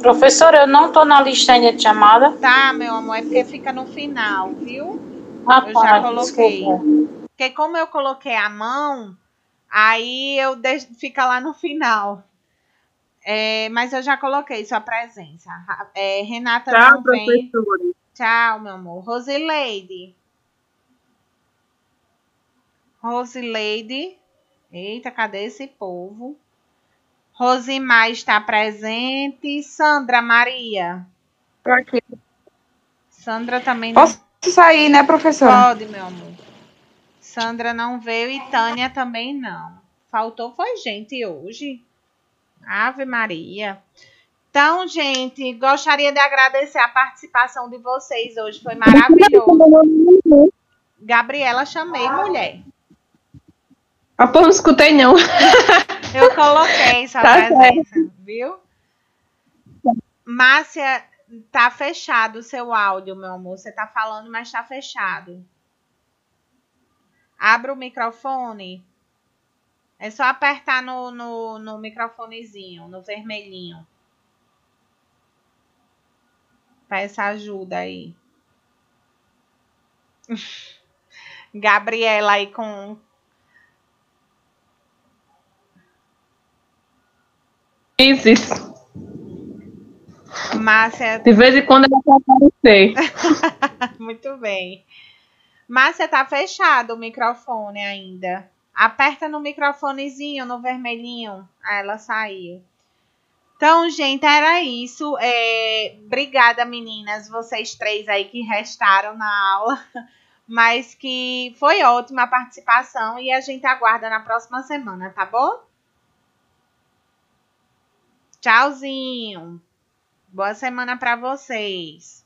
Professora, eu não tô na lista ainda de chamada. Tá, meu amor, é porque fica no final, viu? Ah, Eu já tá, coloquei. desculpa. Porque como eu coloquei a mão, aí fica lá no final. Mas eu já coloquei sua presença. Renata Tchau, não vem. professora. Tchau, meu amor. Rosileide. Eita, cadê esse povo? Rosimar está presente. Sandra Maria. Tô aqui. Sandra também não. Posso sair, né, professora? Pode, meu amor. Sandra não veio e Tânia também não. Faltou foi gente hoje. Ave Maria. Então, gente, gostaria de agradecer a participação de vocês hoje. Foi maravilhoso. Gabriela, chamei, mulher. Ah, pô, não escutei, não. Eu coloquei sua presença, viu? Márcia, tá fechado o seu áudio, meu amor. Você tá falando, mas tá fechado. Abra o microfone. É só apertar no microfonezinho, no vermelhinho. Peça ajuda aí. Gabriela aí com... Isso. Márcia... De vez em quando ela vai aparecer. Muito bem. Márcia, tá fechado o microfone ainda. Aperta no microfonezinho, no vermelhinho. Ah, ela saiu. Então, gente, era isso. Obrigada, meninas, vocês três aí que restaram na aula. Mas que foi ótima a participação e a gente aguarda na próxima semana, tá bom? Tchauzinho. Boa semana para vocês.